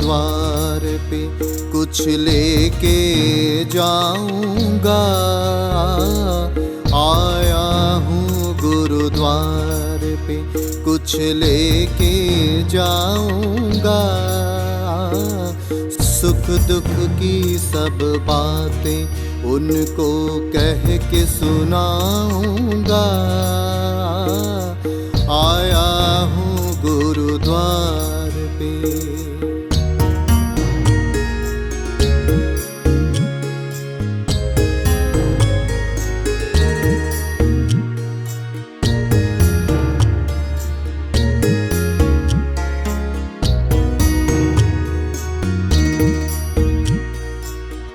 गुरुद्वार पे कुछ लेके जाऊंगा। आया हूँ गुरुद्वार पे कुछ लेके जाऊंगा। सुख दुख की सब बातें उनको कह के सुनाऊंगा। आया हूँ गुरुद्वार पे।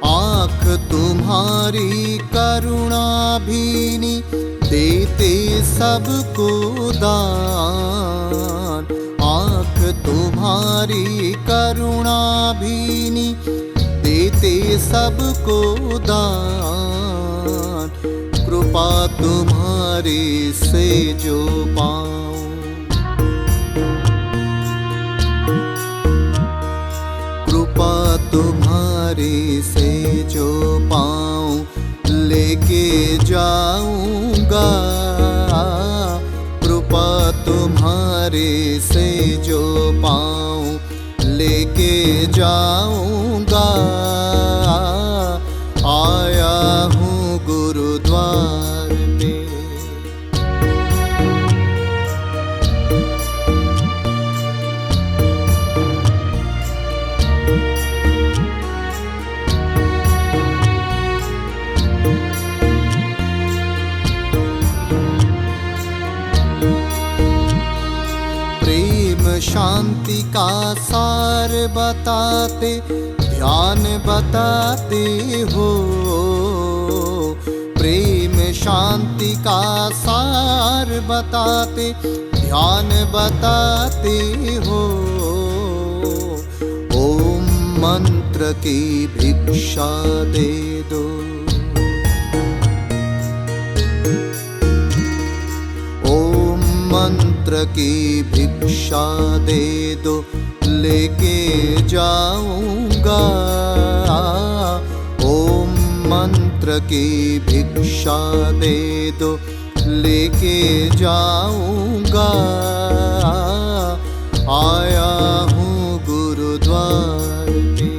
आँख तुम्हारी करुणा भीनी देते सबको दान। आँख तुम्हारी करुणा भीनी देते सबको दान। कृपा तुम्हारी से जो पाऊं, कृपा तुम्हारी से जो पाऊं लेके जाऊंगा। कृपा तुम्हारे से जो पाऊं लेके जाऊंगा। आया हूँ गुरुद्वार पे। शांति का सार बताते ध्यान बताते हो। प्रेम शांति का सार बताते ध्यान बताते हो। ओम मंत्र की भिक्षा दे दो। मंत्र की भिक्षा दे दो लेके जाऊंगा। ओम मंत्र की भिक्षा दे दो लेके जाऊंगा। आया हूँ गुरुद्वार पे।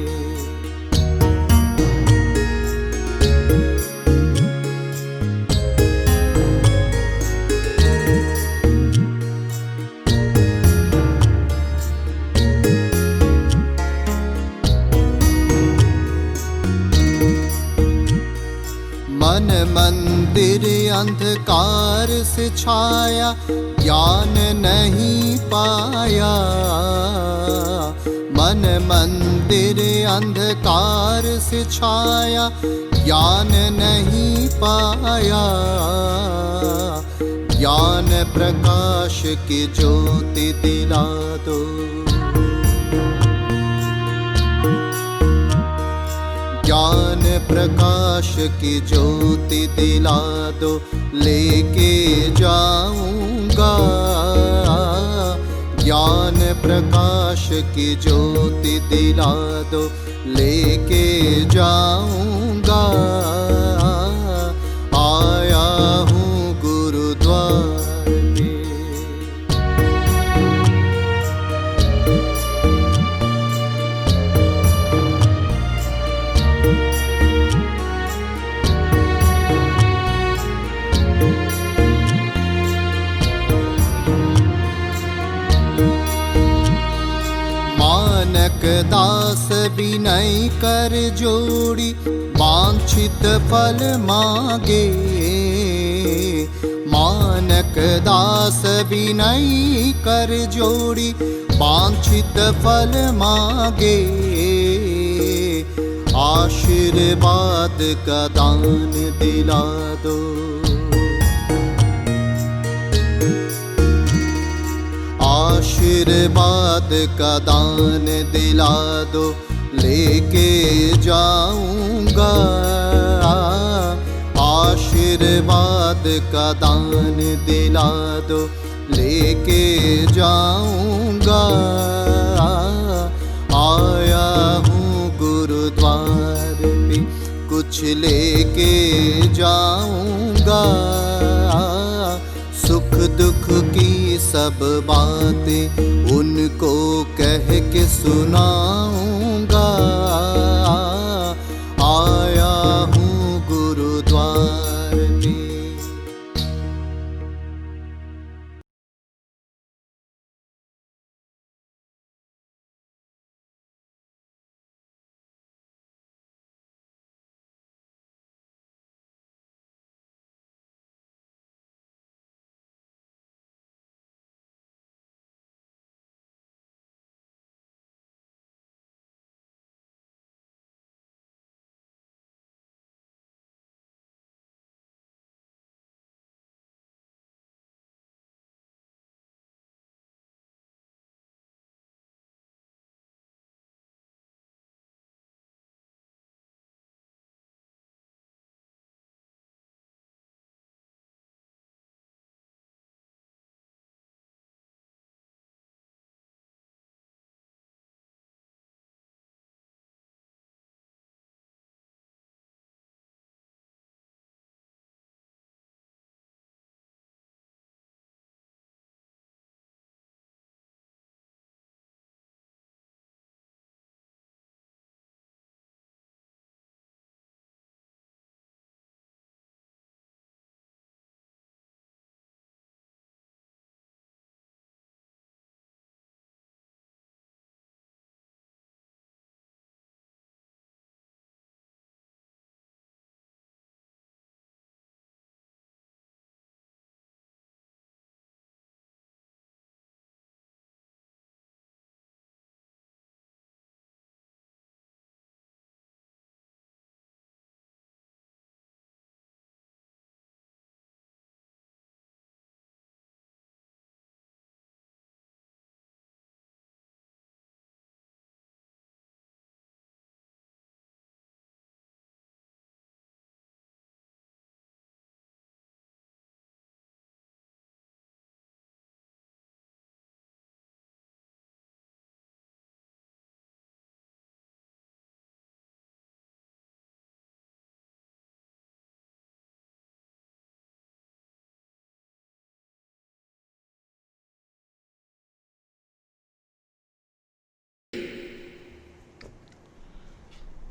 मन मंदिर अंधकार से छाया ज्ञान नहीं पाया। मन मंदिर अंधकार से छाया ज्ञान नहीं पाया। ज्ञान प्रकाश की ज्योति दिला दो। ज्ञान प्रकाश की ज्योति दिला दो लेके जाऊंगा। ज्ञान प्रकाश की ज्योति दिला दो लेके जाऊंगा। आया हूँ गुरुद्वार पे। मानक दास विनय कर जोड़ी वांछित फल मांगे। मानक दास विनय कर जोड़ी वांछित फल मांगे। आशीर्वाद का दान दिला दो। आशीर्वाद का दान दिला दो लेके जाऊंगा। आशीर्वाद का दान दिला दो लेके जाऊंगा। आया लेके जाऊंगा। सुख दुख की सब बातें उनको कह के सुनाऊंगा। आया हूँ गुरुद्वार पे।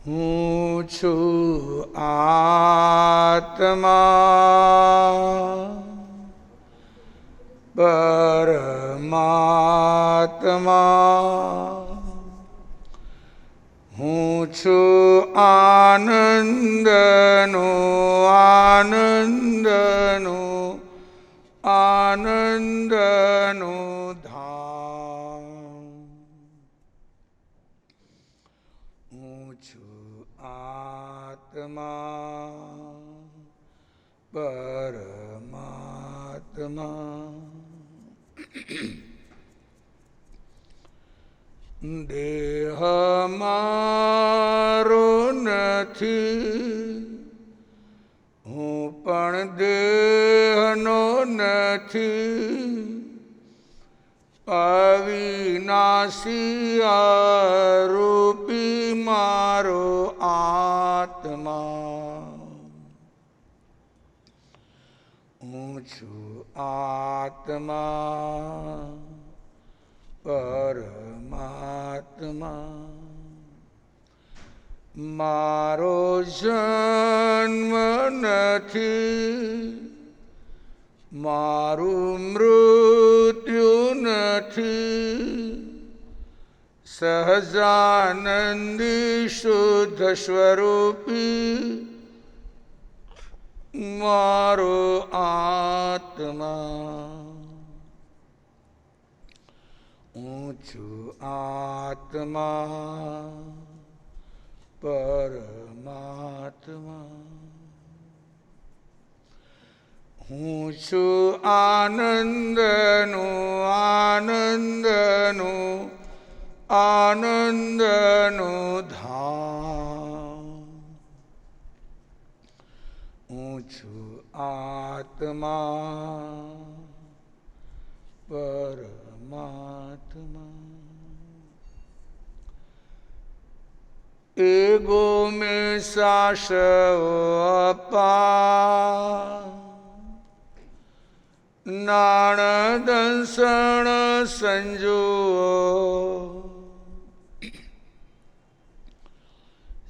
હું છું આત્મા પરમાત્મા, હું છું આનંદનો આનંદનો આનંદનો ધામ, હું છું આત્મા પરમાત્મા. દેહ મારો નથી, હું પણ દેહનો નથી, અવિનાશી આરૂપી મારો આત્મા, હું છું આત્મા પરમાત્મા. મારો જન્મ નથી, મારું મૃત્યુ નથી, સહજાનંદી શુદ્ધ સ્વરૂપી મારો આત્મા, હું છું આત્મા પરમાત્મા. હું છું આનંદનો આનંદનો આનંદનો ધામ, હું છું આત્મા પરમાત્મા. एगो में सास अपा नाण दंसण संजो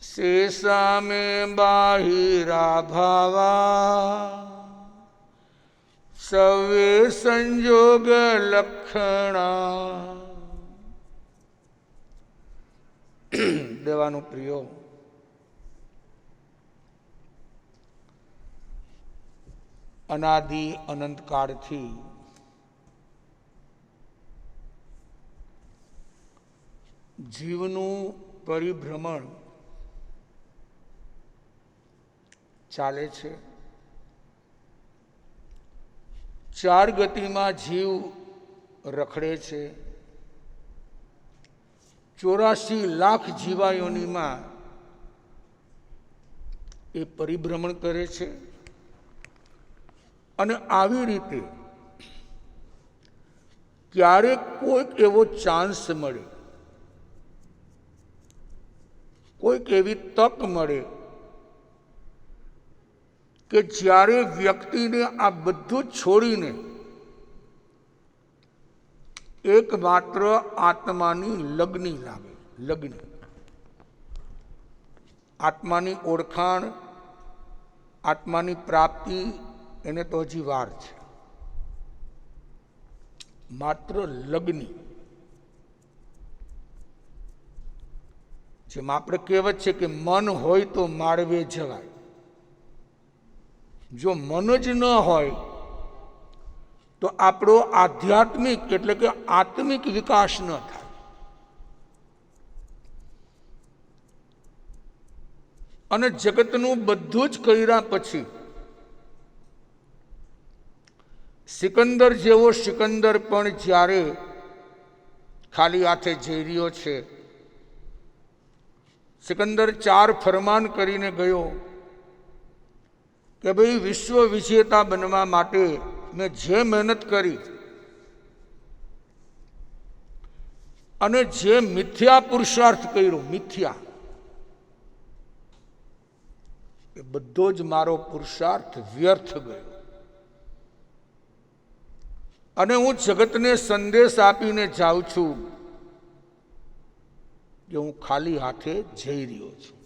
शेषा में बाहिरा भावा सवे संजोग लक्षणा। દેવાનું પ્રિયો, અનાદિ અનંત કાળથી જીવનું પરિભ્રમણ ચાલે છે. ચાર ગતિમાં જીવ રખડે છે. 84 લાખ જીવાયોનીમાં એ પરિભ્રમણ કરે છે. અને આવી રીતે ક્યારેક કોઈક એવો ચાન્સ મળે, કોઈક એવી તક મળે કે જ્યારે વ્યક્તિને આ બધું છોડીને એકમાત્ર આત્માની લગ્ની લાગે. લગ્ની આત્માની ઓળખાણ, આત્માની પ્રાપ્તિ એને તો હજી વાર છે. માત્ર લગ્ની, જેમ આપણે કહેવત છે કે મન હોય તો માળવે જવાય. જો મન જ ન હોય તો આપણો આધ્યાત્મિક એટલે કે આત્મિક વિકાસ ન થાય. અને જગતનું બધું જ કર્યા પછી સિકંદર જેવો સિકંદર પણ જ્યારે ખાલી હાથે જઈ રહ્યો છે, સિકંદર 4 ફરમાન કરીને ગયો કે ભાઈ વિશ્વ વિજેતા બનવા માટે મેં જે મહેનત કરી અને જે મિથ્યા પુરુષાર્થ કર્યો, મિથ્યા, એ બધો જ મારો પુરુષાર્થ વ્યર્થ ગયો. અને હું જગતને સંદેશ આપીને જાઉં છું કે હું ખાલી હાથે જઈ રહ્યો છું.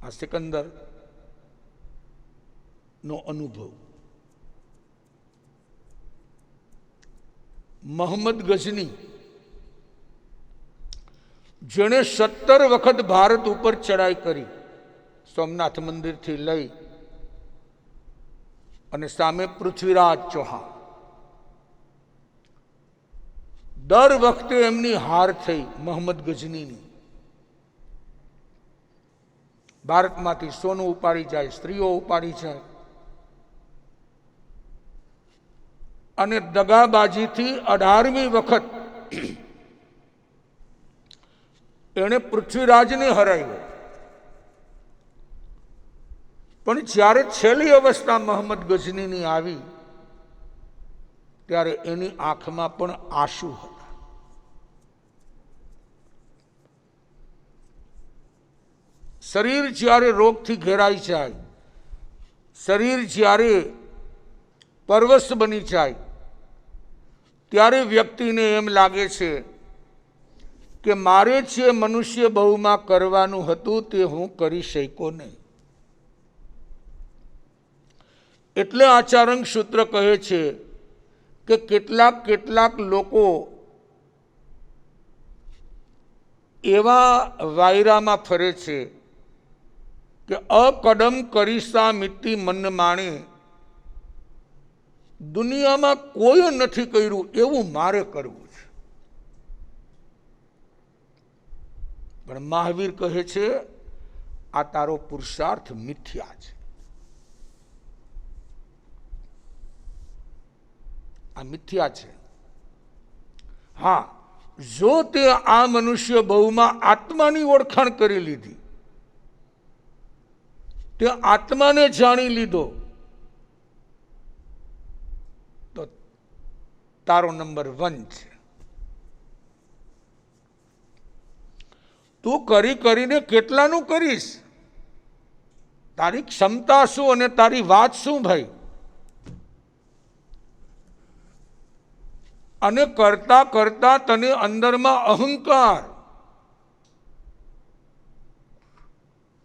આ સિકંદર નો અનુભવ. મોહમ્મદ ગઝની, જેણે 17 વખત ભારત ઉપર ચડાઈ કરી, સોમનાથ મંદિરથી લઈ અને સામે પૃથ્વીરાજ ચૌહાણ, દર વખતે એમની હાર થઈ મોહમ્મદ ગઝનીની. ભારતમાંથી સોનું ઉપાડી જાય, સ્ત્રીઓ ઉપાડી જાય, અને દગાબાજીથી 18મી વખત એણે પૃથ્વીરાજને હરાવ્યો. પણ જ્યારે છેલ્લી અવસ્થા મોહમ્મદ ગઝનીની આવી ત્યારે એની આંખમાં પણ આંસુ હતા. શરીર જ્યારે રોગથી ઘેરાઈ જાય, શરીર જ્યારે પરવશ બની જાય, ત્યારે વ્યક્તિને એમ લાગે છે કે મારે જે મનુષ્ય બહુમાં કરવાનું હતું તે હું કરી શક્યો નહીં. એટલે આચાર્ય સૂત્ર કહે છે કે કેટલાક લોકો એવા વાયરામાં ફરે છે કે અકદમ કરીસા મિત્તી મન માણે, દુનિયામાં કોઈ નથી કર્યું એવું મારે કરવું છે. પણ મહાવીર કહે છે આ તારો પુરુષાર્થ મિથ્યા છે, આ મિથ્યા છે. હા, જો તે આ મનુષ્ય બહુમાં આત્માની ઓળખાણ કરી લીધી, તે આત્માને જાણી લીધો, તો તારો નંબર 1 છે. તું કરી કરીને કેટલાનું કરીશ? તારી ક્ષમતા શું અને તારી વાત શું ભાઈ? અને કરતા કરતા તને અંદરમાં અહંકાર,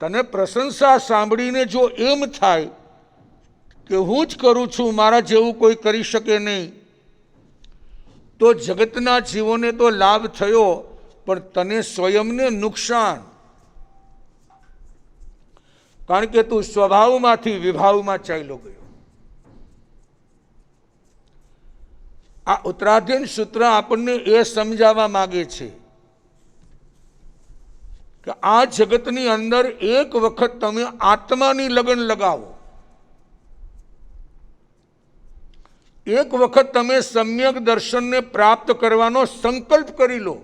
તને પ્રશંસા સાંભળીને જો એમ થાય કે હું જ કરું છું, મારા જેવું કોઈ કરી શકે નહીં, તો જગતના જીવોને તો લાભ થયો, પણ તને સ્વયંને નુકસાન. કારણ કે તું સ્વભાવમાંથી વિભાવમાં ચાલ્યો ગયો. આ ઉત્તરાધીન સૂત્ર આપણને એ સમજાવવા માંગે છે કે આ જગતની અંદર એક વખત તમે આત્માની લગન લગાવો, એક વખત તમે સમ્યક દર્શનને પ્રાપ્ત કરવાનો સંકલ્પ કરી લો,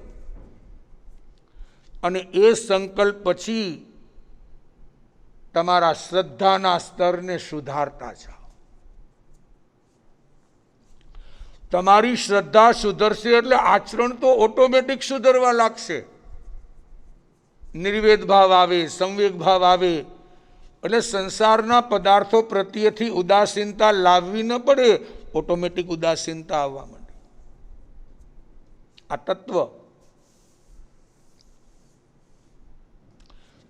અને એ સંકલ્પ પછી તમારા શ્રદ્ધાના સ્તરને સુધારતા જાઓ. તમારી શ્રદ્ધા સુધરશે એટલે આચરણ તો ઓટોમેટિક સુધરવા લાગશે. નિર્વેદ ભાવ આવે, સંવેગ ભાવ આવે, એટલે સંસારના પદાર્થો પ્રત્યેથી ઉદાસીનતા લાવવી ન પડે, ઓટોમેટિક ઉદાસીનતા આવવા માંડે. આ તત્વ,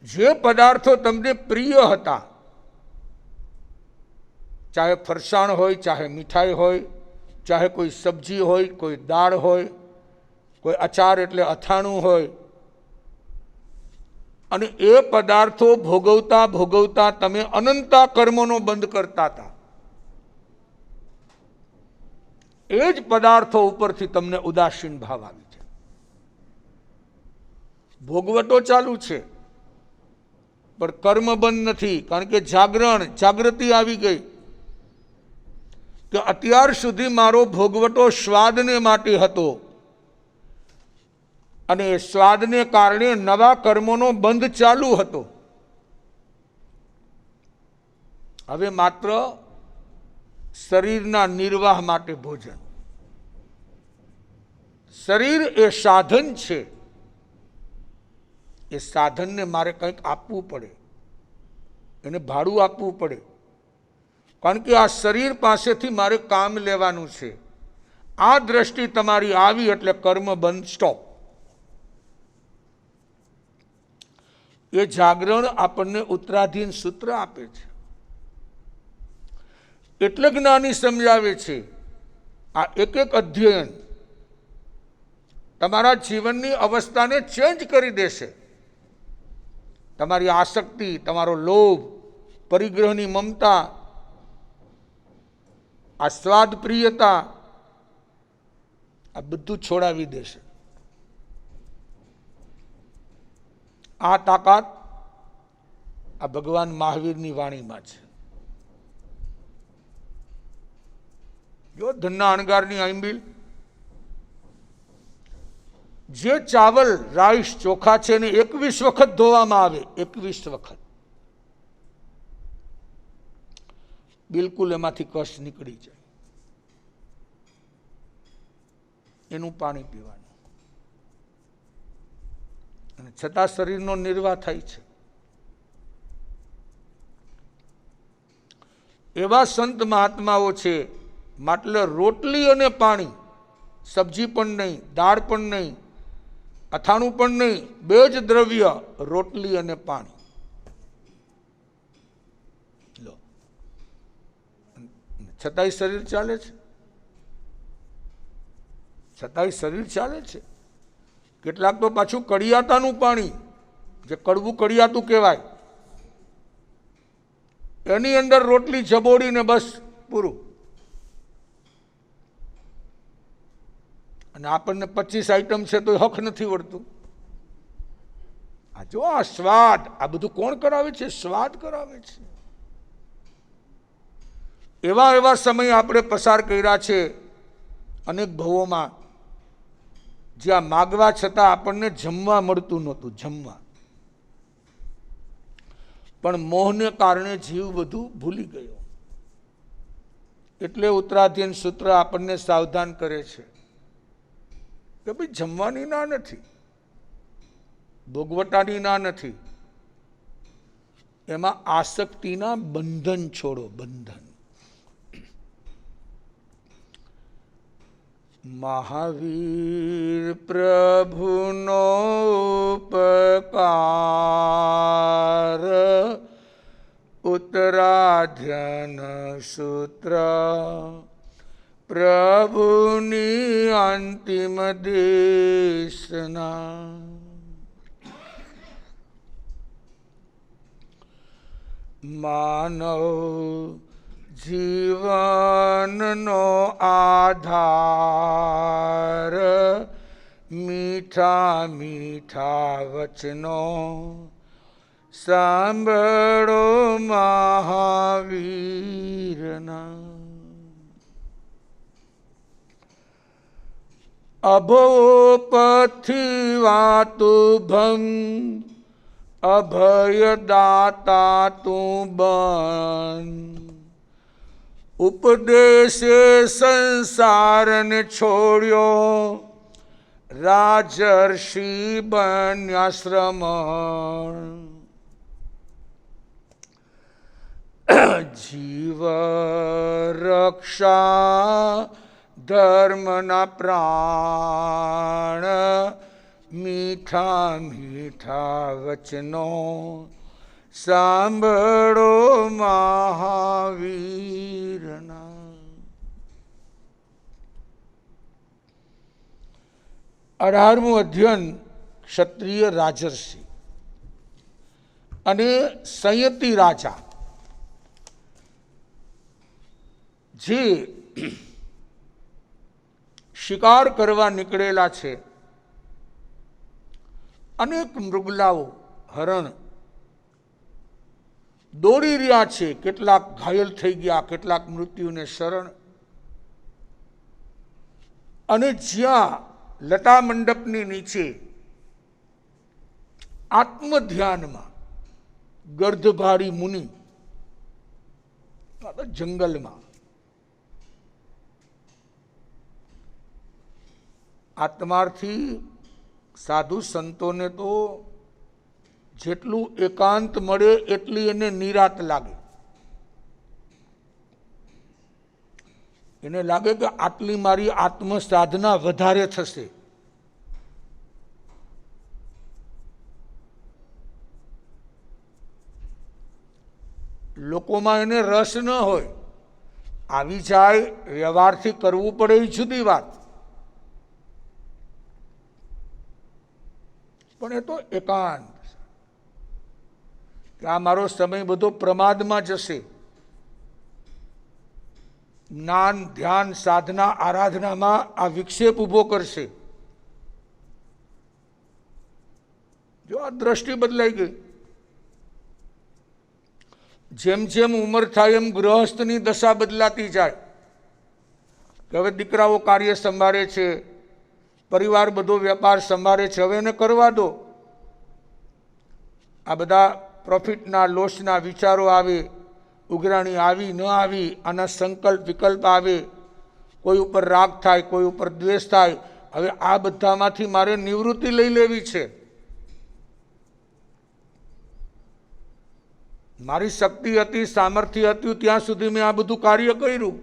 જે પદાર્થો તમને પ્રિય હતા, ચાહે ફરસાણ હોય, ચાહે મીઠાઈ હોય, ચાહે કોઈ સબ્જી હોય, કોઈ દાળ હોય, કોઈ અચાર એટલે અથાણું હોય, અને એ પદાર્થો ભોગવતા ભોગવતા તમે અનંતા કર્મોનો બંધ કરતા હતા. એ જ પદાર્થો ઉપરથી તમને ઉદાસીન ભાવ આવી છે. ભોગવટો ચાલુ છે, પણ કર્મ બંધ નથી. કારણ કે જાગૃતિ આવી ગઈ કે અત્યાર સુધી મારો ભોગવટો સ્વાદને માટે હતો, અને એ સ્વાદને કારણે નવા કર્મોનો બંધ ચાલુ હતો. હવે માત્ર શરીરના નિર્વાહ માટે ભોજન. શરીર એ સાધન છે, એ સાધનને મારે કંઈક આપવું પડે, એને ભાડું આપવું પડે. કારણ કે આ શરીર પાસેથી મારે કામ લેવાનું છે. આ દ્રષ્ટિ તમારી આવી એટલે કર્મ બંધ, સ્ટોપ. એ જાગરણ આપણને ઉત્તરાધીન સૂત્ર આપે છે. એટલે જ્ઞાની સમજાવે છે આ એક એક અધ્યયન તમારા જીવનની અવસ્થાને ચેન્જ કરી દેશે. તમારી આસક્તિ, તમારો લોભ, પરિગ્રહની મમતા, આ સ્વાદ પ્રિયતા, આ બધું છોડાવી દેશે. આ તાકાત આ ભગવાન મહાવીરની વાણીમાં છે. જો ધનના અણગારની આંબીલ, જે ચાવલ, રાઈસ, ચોખા છે ને 21 વખત ધોવામાં આવે, 21 વખત, બિલકુલ એમાંથી કષ્ટ નીકળી જાય. એનું પાણી પીવાનું, અને છતાં શરીરનો નિર્વાહ થાય છે. એવા સંત મહાત્માઓ છે, એટલે રોટલી અને પાણી, સબ્જી પણ નહીં, દાળ પણ નહીં, અથાણું પણ નહીં, બે જ દ્રવ્ય, રોટલી અને પાણી. લો, છતાંય શરીર ચાલે છે, છતાંય શરીર ચાલે છે. કેટલાક તો પાછું કડિયાતાનું પાણી, જે કડવું કડિયાતું કહેવાય, એની અંદર રોટલી જબોડીને બસ પૂરું. અને આપણને 25 આઈટમ છે તો હક નથી વળતું. આ જો આ સ્વાદ, આ બધું કોણ કરાવે છે? સ્વાદ કરાવે છે. એવા એવા સમય આપણે પસાર કર્યા છે અનેક ભવોમાં, જ્યાં માગવા છતાં આપણને જમવા મળતું નહોતું. જમવા પણ મોહને કારણે જીવ બધું ભૂલી ગયો. એટલે ઉત્તરાધીન સૂત્ર આપણને સાવધાન કરે છે કે ભાઈ જમવાની ના નથી, ભોગવટાની ના નથી, એમાં આસક્તિના બંધન છોડો, બંધન. મહાવીર પ્રભુનો ઉપકાર ઉત્તરાધ્યન સૂત્ર પ્રભુની અંતિમ દેશના. માનવ જીવનનો આધાર મીઠા મીઠા વચનો સાંભળો મહાવીરના. અભોપથી વાતુભમ અભયદાતા તું બન. ઉપદેશે સંસારને છોડ્યો રાજર્ષિ બન્યાશ્રમણ. જીવ રક્ષા ધર્મના પ્રાણ મીઠા મીઠા વચનો સાંભળો મહાવીરના. અઢારમું અધ્યયન ક્ષત્રિય રાજર્ષિ અને સંયતિ રાજા જે શિકાર કરવા નીકળેલા છે. અનેક મૃગલાઓ, હરણ દોડી રહ્યા છે, કેટલાક ઘાયલ થઈ ગયા, કેટલાક મૃત્યુને શરણ. અને જ્યાં લતા મંડપની નીચે આત્મધ્યાનમાં ગર્ધભારી મુનિ જંગલમાં આત્માર્થી સાધુ સંતોને તો જેટલું એકાંત મળે એટલી એને નિરાત લાગે. એને લાગે કે આટલી મારી આત્મ સાધના વધારે થશે. લોકોમાં એને રસ ન હોય, આવી જાય, વ્યવહારથી કરવું પડે એ જુદી વાત, પણ એ તો એકાંત કે આ મારો સમય બધો પ્રમાદમાં જશે. જ્ઞાન, ધ્યાન, સાધના, આરાધનામાં આ વિક્ષેપ ઊભો કરશે. જો આ દ્રષ્ટિ બદલાઈ ગઈ. જેમ જેમ ઉંમર થાય એમ ગૃહસ્થની દશા બદલાતી જાય કે હવે દીકરાઓ કાર્ય સંભાળે છે, પરિવાર બધો વેપાર સંભાળે છે, હવે એને કરવા દો. આ બધા પ્રોફિટના લોસના વિચારો આવે, ઉઘરાણી આવી ન આવી, આના સંકલ્પ વિકલ્પ આવે, કોઈ ઉપર રાગ થાય, કોઈ ઉપર દ્વેષ થાય. હવે આ બધામાંથી મારે નિવૃત્તિ લઈ લેવી છે. મારી શક્તિ હતી, સામર્થ્ય હતું ત્યાં સુધી મેં આ બધું કાર્ય કર્યું.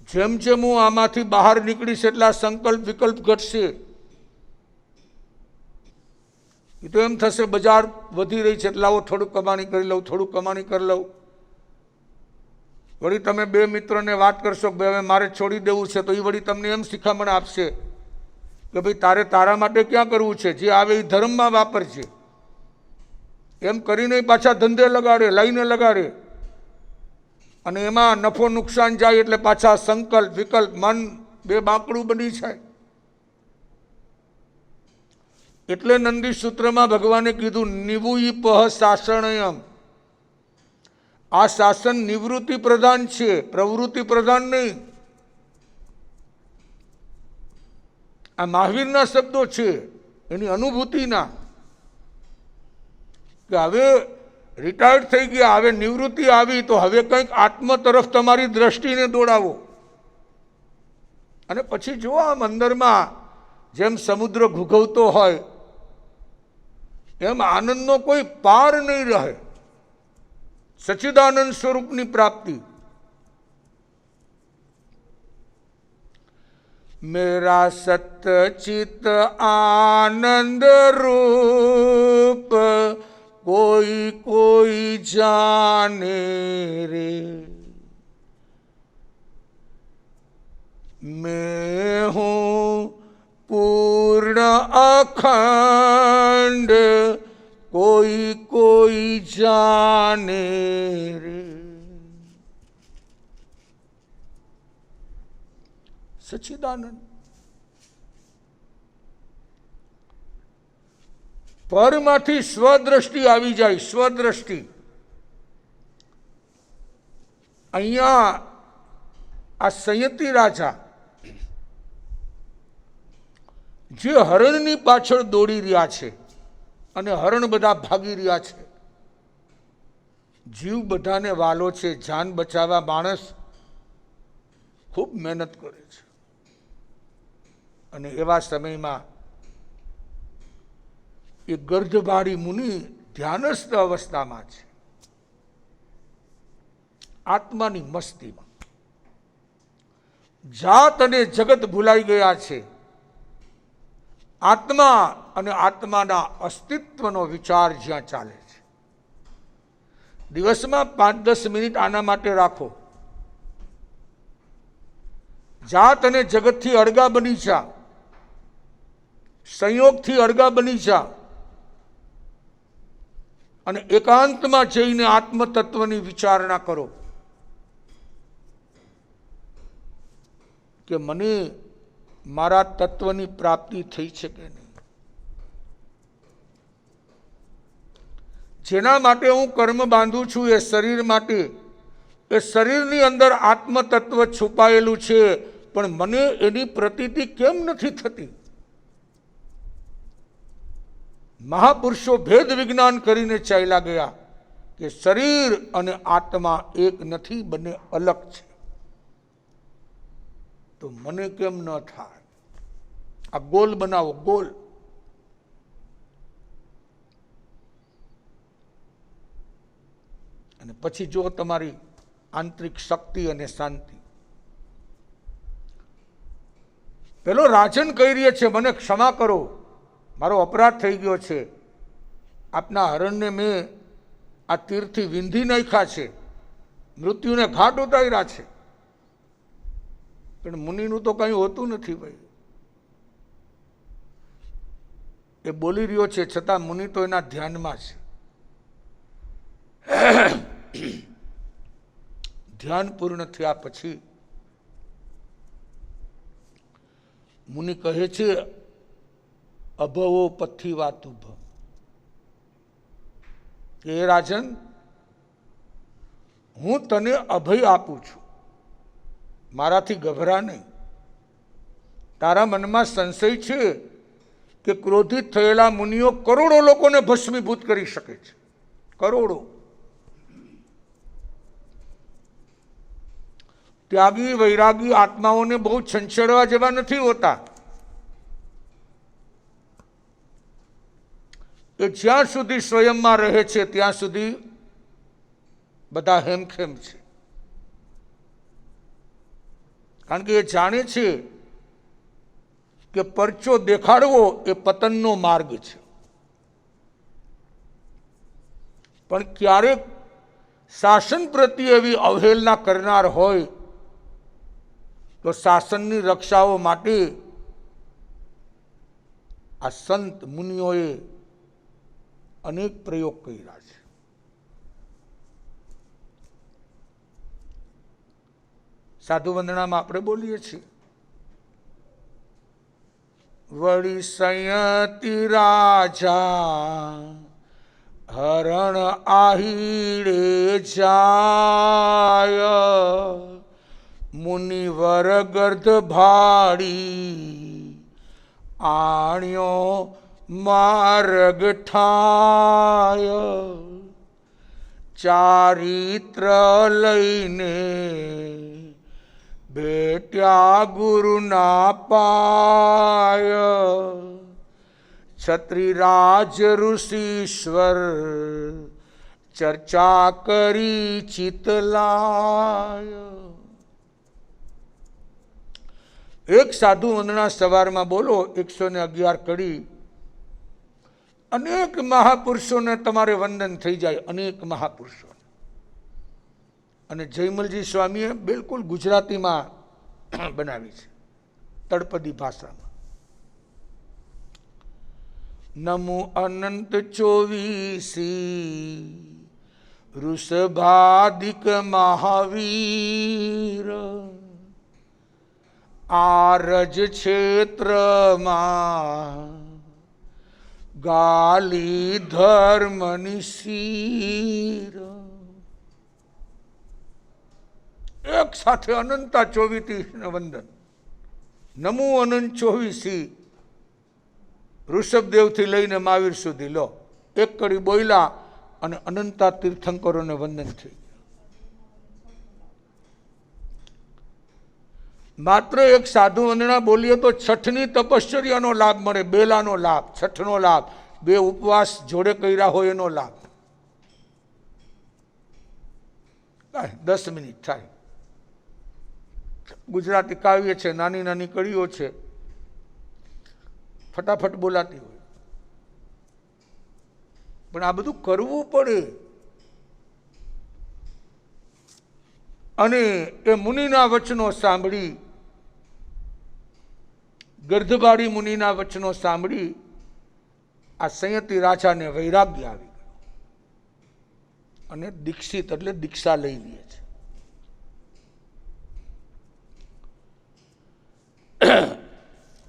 જેમ જેમ હું આમાંથી બહાર નીકળીશ એટલા સંકલ્પ વિકલ્પ ઘટશે. એ તો એમ થશે બજાર વધી રહી છે એટલે આવો થોડુંક કમાણી કરી લઉં, થોડુંક કમાણી કરી લઉં. વળી તમે બે મિત્રોને વાત કરશો કે હવે મારે છોડી દેવું છે, તો એ વળી તમને એમ શિખામણ આપશે કે ભાઈ તારે તારા માટે ક્યાં કરવું છે, જે આવે એ ધર્મમાં વાપરજે. એમ કરીને પાછા ધંધે લગાડે, લઈને લગાડે, અને એમાં નફો નુકસાન જાય એટલે પાછા સંકલ્પ વિકલ્પ મન બે બાંકડું બની જાય. એટલે નંદી સૂત્રમાં ભગવાને કીધું નિવુઈ પહ શાસનયમ. આ શાસન નિવૃત્તિ પ્રધાન છે, પ્રવૃત્તિ પ્રધાન નહીં. આ મહાવીરના શબ્દો છે, એની અનુભૂતિના. કે હવે રિટાયર્ડ થઈ ગયા, હવે નિવૃત્તિ આવી, તો હવે કંઈક આત્મ તરફ તમારી દ્રષ્ટિને દોડાવો. અને પછી જો આમ અંદરમાં જેમ સમુદ્ર ઘૂઘવતો હોય એમ આનંદનો કોઈ પાર નહીં રહે. સચ્ચિદાનંદ સ્વરૂપની પ્રાપ્તિ. મેરા સતચિત આનંદ રૂપ કોઈ કોઈ જાને રે. मैं हूँ पूर्ण अखंड कोई कोई जाने रे. સચ્ચિદાનંદ પરમાંથી સ્વદ્રષ્ટિ આવી જાય. સ્વદ્રષ્ટિ અહીંયા આ સંયતિ રાજા જે હરણની પાછળ દોડી રહ્યા છે અને હરણ બધા ભાગી રહ્યા છે. જીવ બધાને વાલો છે. જાન બચાવવા માણસ ખૂબ મહેનત કરે છે. અને એવા સમયમાં એ ગર્ધભારી મુનિ ધ્યાનસ્થ અવસ્થામાં છે, આત્માની મસ્તીમાં. જાત અને જગત ભૂલાઈ ગયા છે. આત્મા અને આત્માના અસ્તિત્વનો વિચાર જ્યાં ચાલે છે. દિવસમાં 5-10 મિનિટ આના માટે રાખો. જાત અને જગતથી અળગા બની જા, સંયોગથી અળગા બની જા અને એકાંતમાં જઈને આત્મતત્વની વિચારણા કરો કે મને મારા તત્વની પ્રાપ્તિ થઈ છે કે નહીં. જેના માટે હું કર્મ બાંધું છું એ શરીર માટે, એ શરીરની અંદર આત્મતત્વ છુપાયેલું છે, પણ મને એની પ્રતીતિ કેમ નથી થતી. મહાપુરુષો ભેદ વિજ્ઞાન કરીને ચાલ્યા ગયા કે શરીર અને આત્મા એક નથી, બંને અલગ છે. તો મને કેમ ન થાય? આ ગોલ બનાવો, ગોલ. અને પછી જો તમારી આંતરિક શક્તિ અને શાંતિ. પેલો રાજન કહી રહ્યો છે, મને ક્ષમા કરો, મારો અપરાધ થઈ ગયો છે. આપના હરણને મેં આ તીરથી વિંધી નાખ્યા છે, મૃત્યુને ઘાટ ઉતાર્યા છે. પણ મુનિનું તો કંઈ હોતું નથી ભાઈ. એ બોલી રહ્યો છે છતાં મુનિ તો એના ધ્યાનમાં છે. ધ્યાન પૂર્ણ થયા પછી મુનિ કહે છે, અભવો પથ્થી વાતુભ, કે રાજન હું તને અભય આપું છું, મારાથી ગભરા નહીં. તારા મનમાં સંશય છે કે ક્રોધિત થયેલા મુનિઓ કરોડો લોકોને ભસ્મીભૂત કરી શકે છે, કરોડો. ત્યાગી વૈરાગી આત્માઓને બહુ છંછેડવા જેવા નથી હોતા. એ જ્યાં સુધી સ્વયંમાં રહે છે ત્યાં સુધી બધા હેમખેમ છે. કારણ કે એ જાણે છે કે પરચો દેખાડવો એ પતનનો માર્ગ છે. પણ ક્યારેક શાસન પ્રત્યે એવી અવહેલના કરનાર હોય તો શાસનની રક્ષાઓ માટે આ સંત મુનિઓએ અનેક પ્રયોગ કર્યા છે. સાધુ વંદનામાં આપણે બોલીએ છીએ, વળી સંયતિ રાજા હરણ આહીડે જાય, મુનિવર ગર્ધ ભાડી આણ્યો માર્ગ ઠાય, ચારિત્ર લઈને બેટ્યા ગુરુના પાય, છત્રીરાજ ઋષિશ્વર, ચર્ચા કરી ચિતલાય. એક સાધુ વંદના સવારમાં બોલો 111 કડી, અનેક મહાપુરુષોને તમારે વંદન થઈ જાય, અનેક મહાપુરુષો. અને જયમલજી સ્વામીએ બિલકુલ ગુજરાતીમાં બનાવી છે, તળપદી ભાષામાં. નમો અનંત 24 વૃષભાદિક મહાવીર, આરજ ક્ષેત્રમાં ગાલી ધર્મની શીર. એક સાથે અનંતા 24 વંદન. નમો અનંત 24 ઋષભદેવથી લઈને મહાવીર સુધી લો. એક કડી બોયલા અને અનંતા તીર્થંકરોને વંદન થઈ ગયા. માત્ર એક સાધુ વંદના બોલીએ તો છઠની તપશ્ચર્યાનો લાભ મળે, બેલાનો લાભ, છઠનો લાભ, 2 ઉપવાસ જોડે કર્યા હોય એનો લાભ. 10 મિનિટ થાય. ગુજરાતી કાવ્ય છે, નાની નાની કડીઓ છે, ફટાફટ બોલાતી હોય, પણ આ બધું કરવું પડે. અને એ મુનિના વચનો સાંભળી, ગર્ધબારી મુનિના વચનો સાંભળી આ સંયતિ રાજાને વૈરાગ્ય આવી ગયો અને દીક્ષિત એટલે દીક્ષા લઈ લે છે.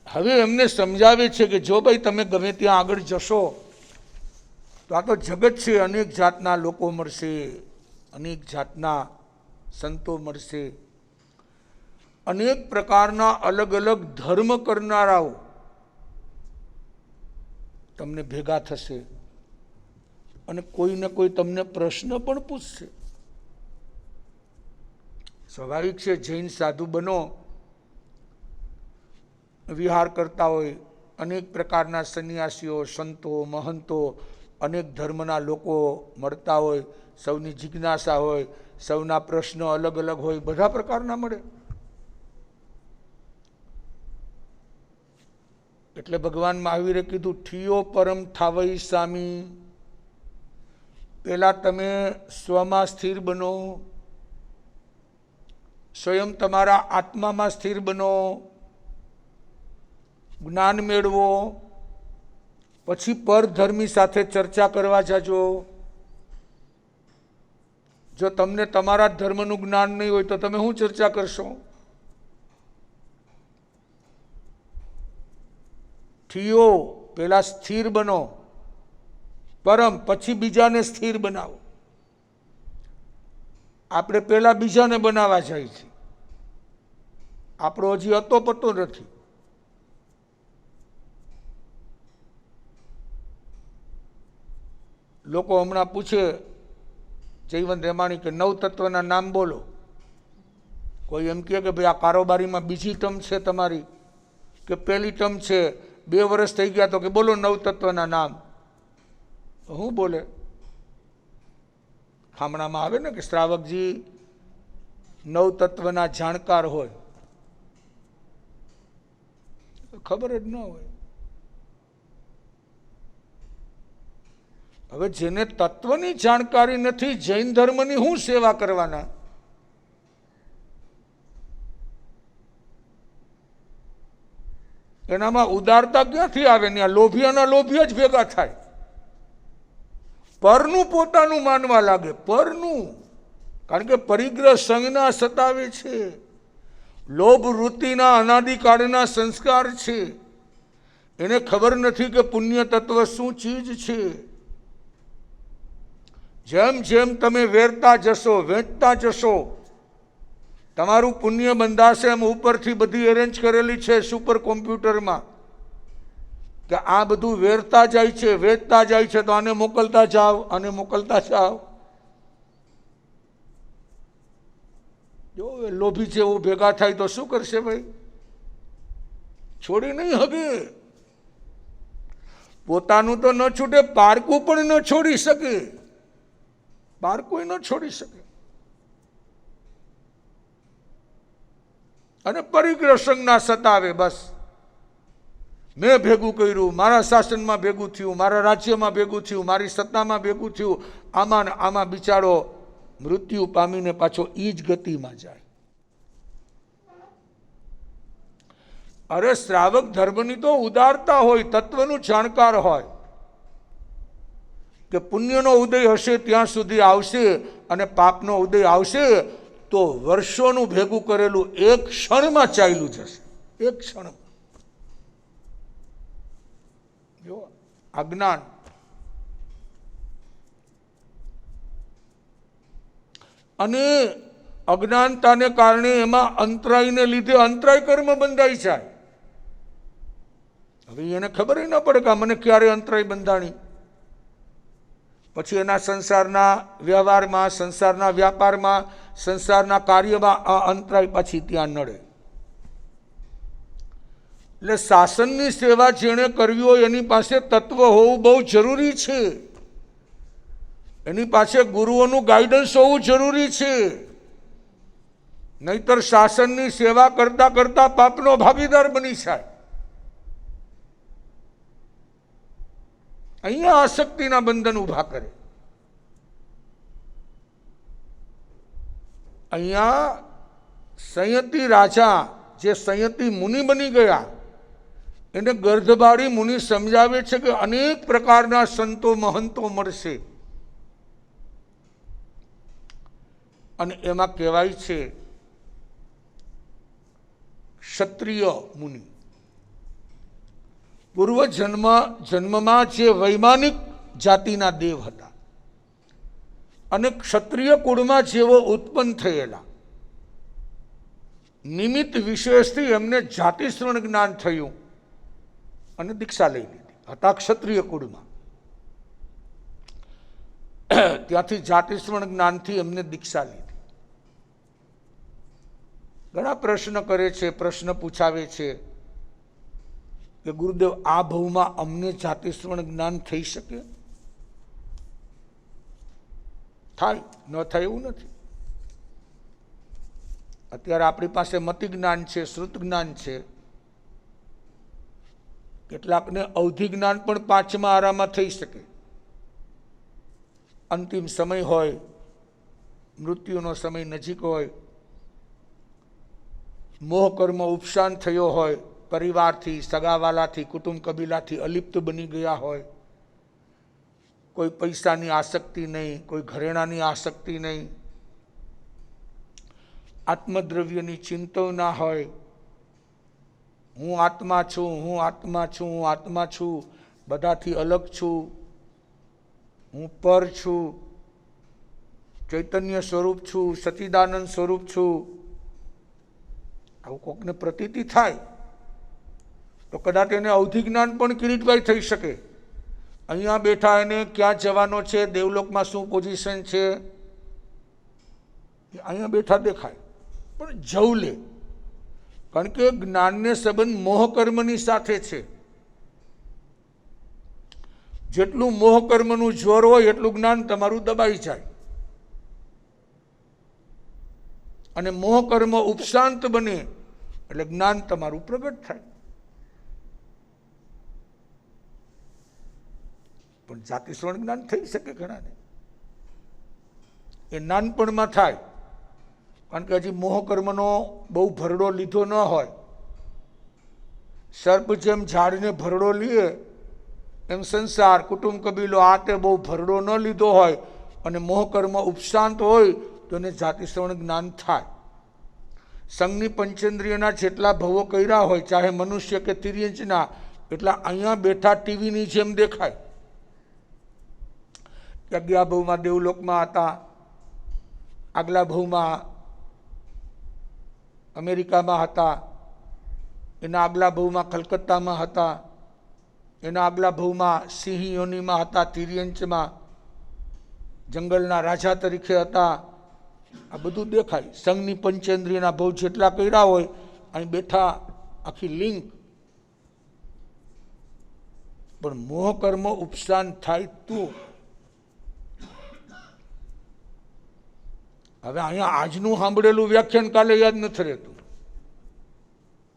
હવે એમને સમજાવે છે કે જો ભાઈ તમે ગમે ત્યાં આગળ જશો તો આ તો જગત છે, અનેક જાતના લોકો મળશે, અનેક જાતના સંતો મળશે, અનેક પ્રકારના અલગ અલગ ધર્મ કરનારાઓ તમને ભેગા થશે અને કોઈને કોઈ તમને પ્રશ્ન પણ પૂછશે. સ્વાભાવિક છે, જૈન સાધુ બનો, વિહાર કરતા હોય, અનેક પ્રકારના સંન્યાસીઓ, સંતો, મહંતો, અનેક ધર્મના લોકો મળતા હોય, સૌની જિજ્ઞાસા હોય, સૌના પ્રશ્નો અલગ અલગ હોય, બધા પ્રકારના મળે. એટલે ભગવાન મહાવીરે કીધું ઠિયો પરમ થાવઈ સામી. પેલા તમે સ્વમાં સ્થિર બનો, સ્વયં તમારા આત્મામાં સ્થિર બનો, જ્ઞાન મેળવો, પછી પરધર્મી સાથે ચર્ચા કરવા જાજો. જો તમને તમારા ધર્મનું જ્ઞાન નહીં હોય તો તમે શું ચર્ચા કરશો? ઠિયો પેલા સ્થિર બનો, પરમ પછી બીજાને સ્થિર બનાવો. આપણે પેલા બીજાને બનાવવા જાય છે, આપણો હજી અતો પતો નથી. લોકો હમણાં પૂછે જયવંત રેમાણી કે 9 તત્વના નામ બોલો. કોઈ એમ કહે કે ભાઈ આ કારોબારીમાં બીજી ટર્મ છે તમારી કે પહેલી ટર્મ છે, 2 વર્ષ થઈ ગયા તો કે બોલો 9 તત્વના નામ. શું બોલે? ખામણામાં આવે ને કે શ્રાવકજી 9 તત્વના જાણકાર હોય, ખબર જ ન હોય. હવે જેને તત્વની જાણકારી નથી, જૈન ધર્મની શું સેવા કરવાના? એનામાં ઉદારતા ક્યાંથી આવે? ત્યાં લોભિયાના લોભિયા જ ભેગા થાય. પરનું પોતાનું માનવા લાગે, પરનું. કારણ કે પરિગ્રહ સંજ્ઞા સતાવે છે, લોભ વૃત્તિના અનાદિકાળના સંસ્કાર છે. એને ખબર નથી કે પુણ્ય તત્વ શું ચીજ છે. જેમ જેમ તમે વેરતા જશો, વેચતા જશો, તમારું પુણ્ય બંધાશે. એમ ઉપરથી બધી એરેન્જ કરેલી છે સુપર કોમ્પ્યુટરમાં કે આ બધું વેરતા જાય છે, વેચતા જાય છે, તો આને મોકલતા જાઓ, આને મોકલતા જાઓ. જો એ લોભી છે એવું ભેગા થાય તો શું કરશે ભાઈ? છોડી નહીં હગે. પોતાનું તો ન છૂટે, પારકું પણ ન છોડી શકે. પારકું ન છોડી શકે. અને પરિગ્રસંગ ના સતાવે. બસ મેં ભેગું કર્યું, મારા શાસનમાં ભેગું થયું, મારા રાજ્યમાં ભેગું થયું, મારી સત્તામાં ભેગું થયું. આમાં ને આમાં બિચારો મૃત્યુ પામીને પાછો ઈ જ ગતિમાં જાય. અરે શ્રાવક ધર્મની તો ઉદારતા હોય, તત્વનું જાણકાર હોય કે પુણ્યનો ઉદય હશે ત્યાં સુધી આવશે અને પાપનો ઉદય આવશે તો વર્ષોનું ભેગું કરેલું એક ક્ષણમાં ચાલ્યું જશે. એક ક્ષણ. જો અજ્ઞાન. અને અજ્ઞાનતાને કારણે એમાં અંતરાયને લીધે અંતરાય કર્મ બંધાઈ જાય. હવે એને ખબર ન પડે કે મને ક્યારે અંતરાય બંધાણી. પછી એના સંસારના વ્યવહારમાં, સંસારના વ્યાપારમાં, સંસારના કાર્યમાં આ અંતરાય પાછી ત્યાં નડે. એટલે શાસનની સેવા જેણે કરવી હોય એની પાસે તત્વ હોવું બહુ જરૂરી છે. એની પાસે ગુરુઓનું ગાઈડન્સ હોવું જરૂરી છે. નહીતર શાસનની સેવા કરતા કરતા પાપનો ભાગીદાર બની જાય. અહીંયા આસક્તિના બંધન ઉભા કરે. અહીંયા સંયતિ રાજા જે સંયતિ મુનિ બની ગયા એને ગર્ધબાળી મુનિ સમજાવે છે કે અનેક પ્રકારના સંતો મહંતો મળશે અને એમાં કહેવાય છે ક્ષત્રિય મુનિ. પૂર્વ જન્મમાં જે વૈમાનિક જાતિના દેવ હતા અને ક્ષત્રિય કુળમાં જેવો ઉત્પન્ન થયેલા, નિમિત્ત વિશેષથી એમને જાતિશ્રવણ જ્ઞાન થયું અને દીક્ષા લઈ લીધી. હતા ક્ષત્રિય કુળમાં, ત્યાંથી જાતિશ્રવણ જ્ઞાનથી એમને દીક્ષા લીધી. ઘણા પ્રશ્ન કરે છે, પ્રશ્ન પૂછાવે છે કે ગુરુદેવ આ ભવમાં અમને જાતિશ્રવણ જ્ઞાન થઈ શકે? થાય, ન થાય એવું નથી. અત્યારે આપણી પાસે મતિ જ્ઞાન છે, શ્રુત જ્ઞાન છે. કેટલાકને અવધિ જ્ઞાન પણ 5મા આરામાં થઈ શકે. અંતિમ સમય હોય, મૃત્યુનો સમય નજીક હોય, મોહકર્મ ઉપશાન થયો હોય, પરિવારથી, સગાવાલાથી, કુટુંબ કબીલાથી અલિપ્ત બની ગયા હોય, કોઈ પૈસાની આસક્તિ નહીં, કોઈ ઘરેણાની આસક્તિ નહીં, આત્મદ્રવ્યની ચિંતા ના હોય, હું આત્મા છું, હું આત્મા છું, હું આત્મા છું, બધાથી અલગ છું, હું પર છું, ચૈતન્ય સ્વરૂપ છું, સચ્ચિદાનંદ સ્વરૂપ છું, આવું કોકને પ્રતીતિ થાય તો કદાચ એને અવધિ જ્ઞાન પણ કિરીટભાઈ થઈ શકે. અહીંયા બેઠા એને ક્યાં જવાનો છે, દેવલોકમાં શું પોઝિશન છે, અહીંયા બેઠા દેખાય પણ જવું લે. કારણ કે જ્ઞાનને સંબંધ મોહકર્મની સાથે છે. જેટલું મોહકર્મનું જોર હોય એટલું જ્ઞાન તમારું દબાઈ જાય અને મોહકર્મ ઉપશાંત બને એટલે જ્ઞાન તમારું પ્રગટ થાય. પણ જાતિશ્રવણ જ્ઞાન થઈ શકે ઘણાને, એ નાનપણમાં થાય. કારણ કે હજી મોહકર્મનો બહુ ભરડો લીધો ન હોય. સર્પ જેમ ઝાડને ભરડો લે એમ સંસાર, કુટુંબ, કબીલો આ તે બહુ ભરડો ન લીધો હોય અને મોહકર્મ ઉપશાંત હોય તો એને જાતિશ્રવણ જ્ઞાન થાય. સંઘની પંચેન્દ્રિયના જેટલા ભવો કર્યા હોય, ચાહે મનુષ્ય કે તિર્યંચના, એટલા અહીંયા બેઠા ટીવીની જેમ દેખાય. અગિયાર ભવમાં દેવલોકમાં હતા, આગલા ભવમાં અમેરિકામાં હતા, એના આગલા ભવમાં કલકત્તામાં હતા, એના આગલા ભવમાં સિંહ યોનીમાં હતા, તિર્યંચમાં જંગલના રાજા તરીકે હતા, આ બધું દેખાય. સંઘની પંચેન્દ્રિયના ભાવ જેટલા કર્યા હોય અહીં બેઠા આખી લિંક. પણ મોહ કર્મ ઉપસાન થાય તો હવે અહીંયા આજનું સાંભળેલું વ્યાખ્યાન કાલે યાદ નથી રહેતું,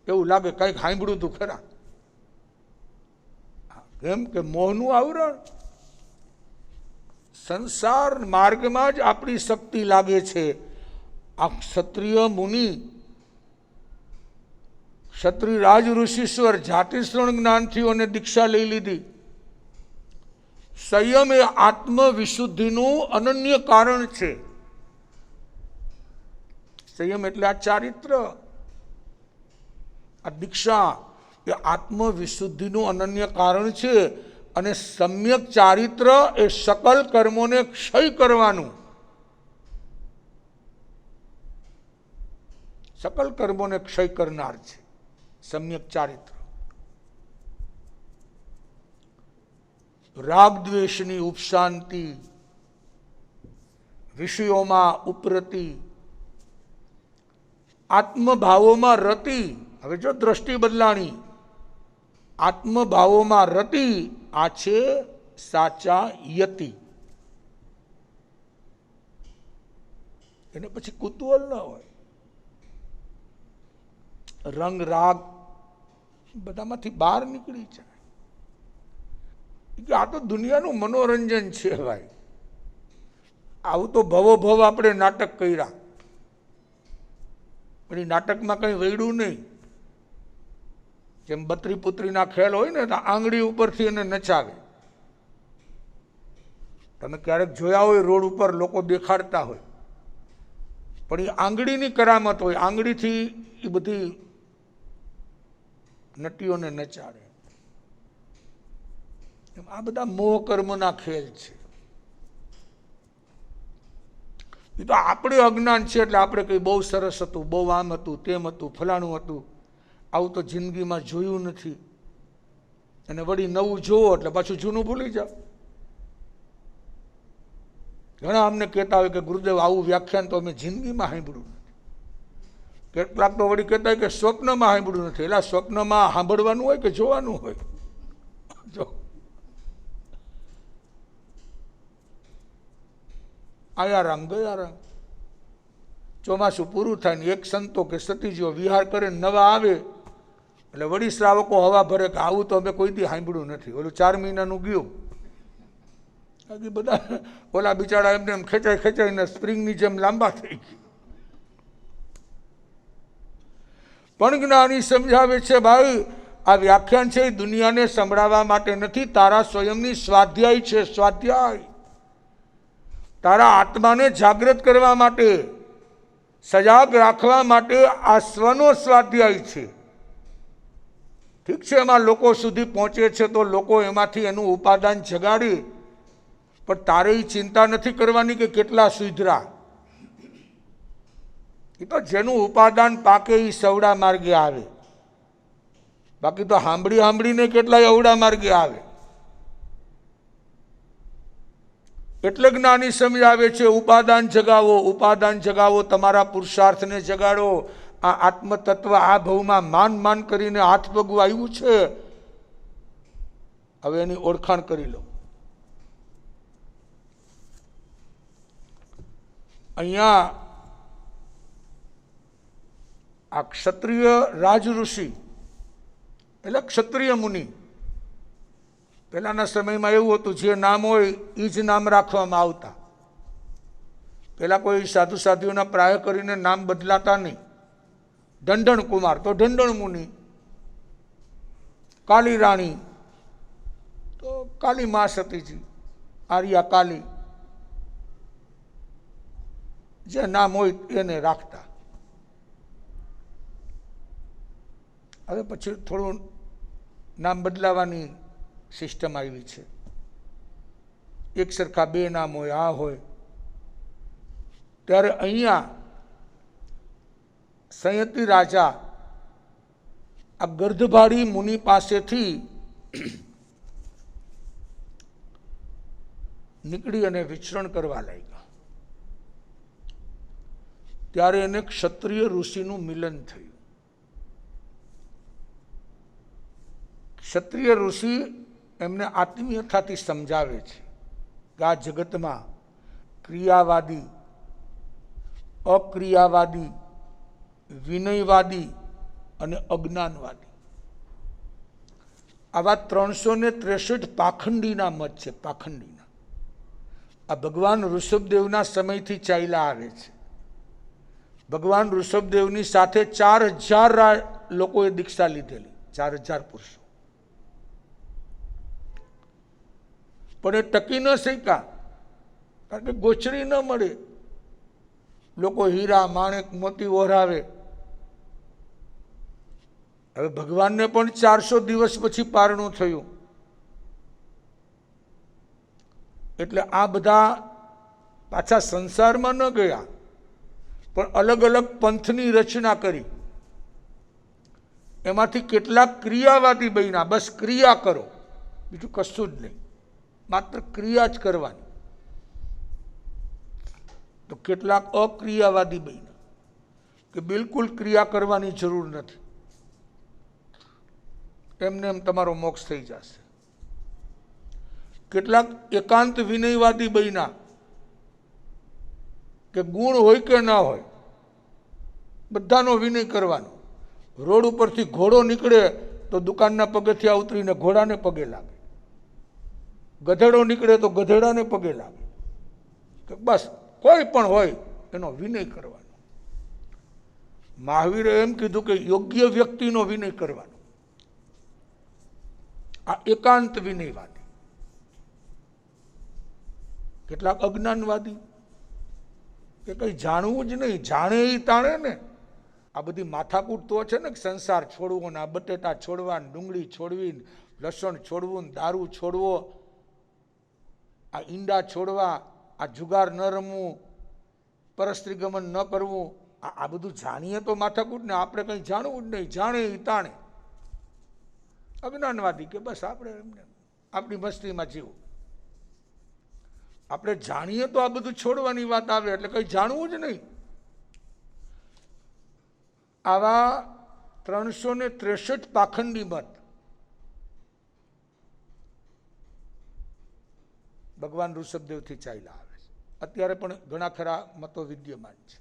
એવું લાગે કંઈક સાંભળ્યું તું ખરા. કેમ કે મોહનું આવરણ. સંસાર માર્ગમાં જ આપણી શક્તિ લાગે છે. આ ક્ષત્રિય મુનિ, ક્ષત્રિય રાજ ઋષિશ્વર જાતિશ્રણ જ્ઞાનથીઓને દીક્ષા લઈ લીધી. સંયમ એ આત્મવિશુદ્ધિનું અનન્ય કારણ છે. સંયમ એટલે આ ચારિત્ર, આ દીક્ષા એ આત્મવિશુદ્ધિનું અનન્ય કારણ છે. અને સમ્યક ચારિત્ર એ સકલ કર્મોને ક્ષય કરવાનું, સકલ કર્મોને ક્ષય કરનાર છે સમ્યક ચારિત્ર. રાગ દ્વેષની ઉપશાંતિ, વિષયોમાં ઉપરતિ, આત્મભાવોમાં રતિ. હવે જો દ્રષ્ટિ બદલાણી, આત્મભાવોમાં રતિ, આ છે સાચા યતિ. એને પછી કુતૂહલ ન હોય. રંગ રાગ બધામાંથી બહાર નીકળી જાય. આ તો દુનિયાનું મનોરંજન છે ભાઈ. આવું તો ભવો ભવ આપણે નાટક કર્યા, પણ એ નાટકમાં કંઈ વળ્યું નહીં. જેમ બત્રી પુત્રીના ખેલ હોય ને, તો આંગળી ઉપરથી એને નચાવે. તમે ક્યારેક જોયા હોય રોડ ઉપર લોકો દેખાડતા હોય, પણ એ આંગળીની કરામત હોય. આંગળીથી એ બધી નટીઓને નચાડે. એમ આ બધા મોહ કર્મના ખેલ છે. એ તો આપણે અજ્ઞાન છે એટલે આપણે કંઈ બહુ સરસ હતું, બહુ આમ હતું, તેમ હતું, ફલાણું હતું. આવું તો જિંદગીમાં જોયું નથી. અને વળી નવું જોવો એટલે પાછું જૂનું ભૂલી જાઓ. ઘણા અમને કહેતા હોય કે ગુરુદેવ આવું વ્યાખ્યાન તો અમે જિંદગીમાં સાંભળ્યું નથી. કેટલાક તો વળી કહેતા હોય કે સ્વપ્નમાં સાંભળ્યું નથી. એટલે સ્વપ્નમાં સાંભળવાનું હોય કે જોવાનું હોય? જો આયા રામ ગયા રામ. ચોમાસું પૂરું થાય ને એક સંતો કે સતીજીઓ વિહાર કરે, નવા આવે એટલે વળી શ્રાવકો હવા ભરે કે આવું તો અમે કોઈ દી સાંભળ્યું નથી. ઓલું 4 મહિનાનું ગયું, બાકી બધા ઓલા બિચારા એમને એમ ખેંચાઈ ખેંચાઈને સ્પ્રિંગની જેમ લાંબા થઈ ગયા. પણ જ્ઞાની સમજાવે છે, ભાઈ આ વ્યાખ્યાન છે એ દુનિયાને સંભળાવવા માટે નથી, તારા સ્વયંની સ્વાધ્યાય છે. સ્વાધ્યાય તારા આત્માને જાગૃત કરવા માટે, સજાગ રાખવા માટે આ સ્વનો સ્વાધ્યાય છે. ઠીક છે, એમાં લોકો સુધી પહોંચે છે તો લોકો એમાંથી એનું ઉપાદાન જગાડે, પણ તારે એ ચિંતા નથી કરવાની કે કેટલા સુધરા. એ તો જેનું ઉપાદાન પાકે એ સવડા માર્ગે આવે, બાકી તો સાંભળીને કેટલાય અવડા માર્ગે આવે. એટલે જ્ઞાની સમજાવે છે, ઉપાદાન જગાવો, ઉપાદાન જગાવો, તમારા પુરુષાર્થને જગાડો. આ આત્મતત્વ આ ભવમાં માન કરીને હાથ પગવું આવ્યું છે, હવે એની ઓળખાણ કરી લો. અહીંયા આ ક્ષત્રિય રાજ ઋષિ એટલે ક્ષત્રિય મુનિ. પહેલાના સમયમાં એવું હતું, જે નામ હોય એ જ નામ રાખવામાં આવતા. પહેલા કોઈ સાધુ સાધ્વીઓના પ્રાય કરીને નામ બદલાતા નહીં. ઢંઢણ કુમાર તો ઢંઢણ મુનિ, કાલી રાણી તો કાલી મા સતીજી, આર્યા કાલી, જે નામ હોય એને રાખતા. હવે પછી થોડું નામ બદલાવાની સિસ્ટમ આવી છે. એક સરખા 2 નામ હોય, આ હોય. ત્યારે અહીંયા સંયતિ રાજા આ ગર્ધભારી મુનિ પાસેથી નીકળી અને વિચરણ કરવા લાગ્યા. ત્યારે એને ક્ષત્રિય ઋષિનું મિલન થયું. ક્ષત્રિય ઋષિ એમને આત્મીયતાથી સમજાવે છે કે આ જગતમાં ક્રિયાવાદી, અક્રિયાવાદી, વિનયવાદી અને અજ્ઞાનવાદી આવા 363 પાખંડીના મત છે. પાખંડીના આ ભગવાન ઋષભદેવના સમયથી ચાલ્યા આવે છે. ભગવાન ઋષભદેવની સાથે 4000 લોકોએ દીક્ષા લીધેલી, 4000 પુરુષો. પણ એ ટકી ન શક્યા, કારણ કે ગોચરી ન મળે. લોકો હીરા માણેક મોતી ઓરાવે. હવે ભગવાનને પણ 400 દિવસ પછી પારણું થયું. એટલે આ બધા પાછા સંસારમાં ન ગયા, પણ અલગ અલગ પંથની રચના કરી. એમાંથી કેટલાક ક્રિયાવાદી બન્યા, બસ ક્રિયા કરો, બીજું કશું જ નહીં, માત્ર ક્રિયા જ કરવાની. તો કેટલાક અક્રિયાવાદી બન્યા કે બિલકુલ ક્રિયા કરવાની જરૂર નથી, એમને એમ તમારો મોક્ષ થઈ જશે. કેટલાક એકાંત વિનયવાદી બન્યા કે ગુણ હોય કે ના હોય બધાનો વિનય કરવાનો. રોડ ઉપરથી ઘોડો નીકળે તો દુકાનના પગથિયા ઉતરીને ઘોડાને પગે લાગે, ગધેડો નીકળે તો ગધેડાને પગે લાગે. કે બસ કોઈ પણ હોય એનો વિનય કરવાનો. મહાવીરે એમ કીધું કે યોગ્ય વ્યક્તિનો વિનય કરવાનો. આ એકાંત વિનયવાદી. કેટલાક અજ્ઞાનવાદી કે કંઈ જાણવું જ નહીં, જાણે એ તાણે ને. આ બધી માથાકૂટ તો છે ને, સંસાર છોડવો ને, આ બટેટા છોડવા, ડુંગળી છોડવી, લસણ છોડવું, દારૂ છોડવો, આ ઈંડા છોડવા, આ જુગાર ન રમવું, પરસ્ત્રી ગમન ન કરવું, આ બધું જાણીએ તો માથાકૂટ ને. આપણે કંઈ જાણવું જ નહીં, જાણે એ તાણે. અજ્ઞાનવાદી કે બસ આપણે એમને આપણી મસ્તીમાં જીવું. આપણે જાણીએ તો આ બધું છોડવાની વાત આવે, એટલે કંઈ જાણવું જ નહીં. આવા 363 પાખંડી મત ભગવાન ઋષભદેવથી ચાલ્યા આવે છે. અત્યારે પણ ઘણા ખરા મતો વિદ્યમાન છે.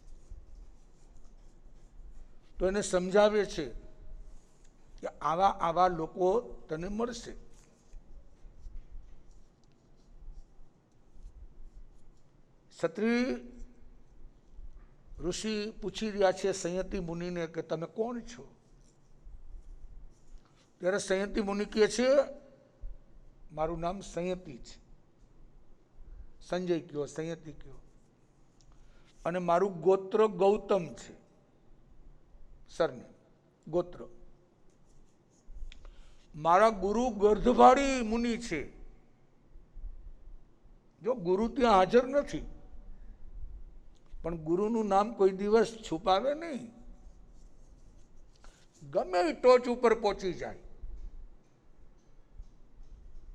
તો એને સમજાવે છે કે આવા આવા લોકો તને મળશે. ક્ષત્રિય ઋષિ પૂછી રહ્યા છે સંયતિ મુનિને કે તમે કોણ છો? ત્યારે સંયતિ મુનિ કહે છે મારું નામ સંયતિ છે. સંજય કયો, સંયતિ કયો. અને મારું ગોત્ર ગૌતમ છે, સરને ગોત્ર. મારા ગુરુ ગર્ધભાડી મુનિ છે. જો ગુરુ ત્યાં હાજર નથી, પણ ગુરુનું નામ કોઈ દિવસ છુપાવે નહીં. ગમે એ ટોચ ઉપર પહોંચી જાય,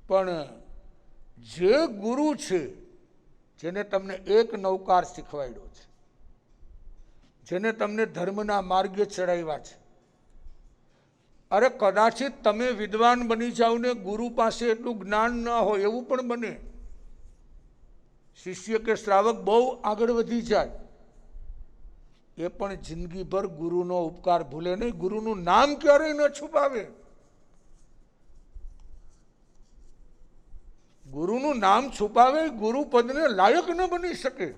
પણ જે ગુરુ છે, જેને તમને એક નવકાર શીખવાડ્યો છે, જેને તમને ધર્મના માર્ગે ચડાવ્યા છે. અરે કદાચિત તમે વિદ્વાન બની જાઓ ને ગુરુ પાસે એટલું જ્ઞાન ન હોય, એવું પણ બને. શિષ્ય કે શ્રાવક બહુ આગળ વધી જાય, એ પણ જિંદગીભર ગુરુનો ઉપકાર ભૂલે નહીં, ગુરુનું નામ ક્યારેય ન છુપાવે. ગુરુનું નામ છુપાવે ગુરુ પદને લાયક ન બની શકે.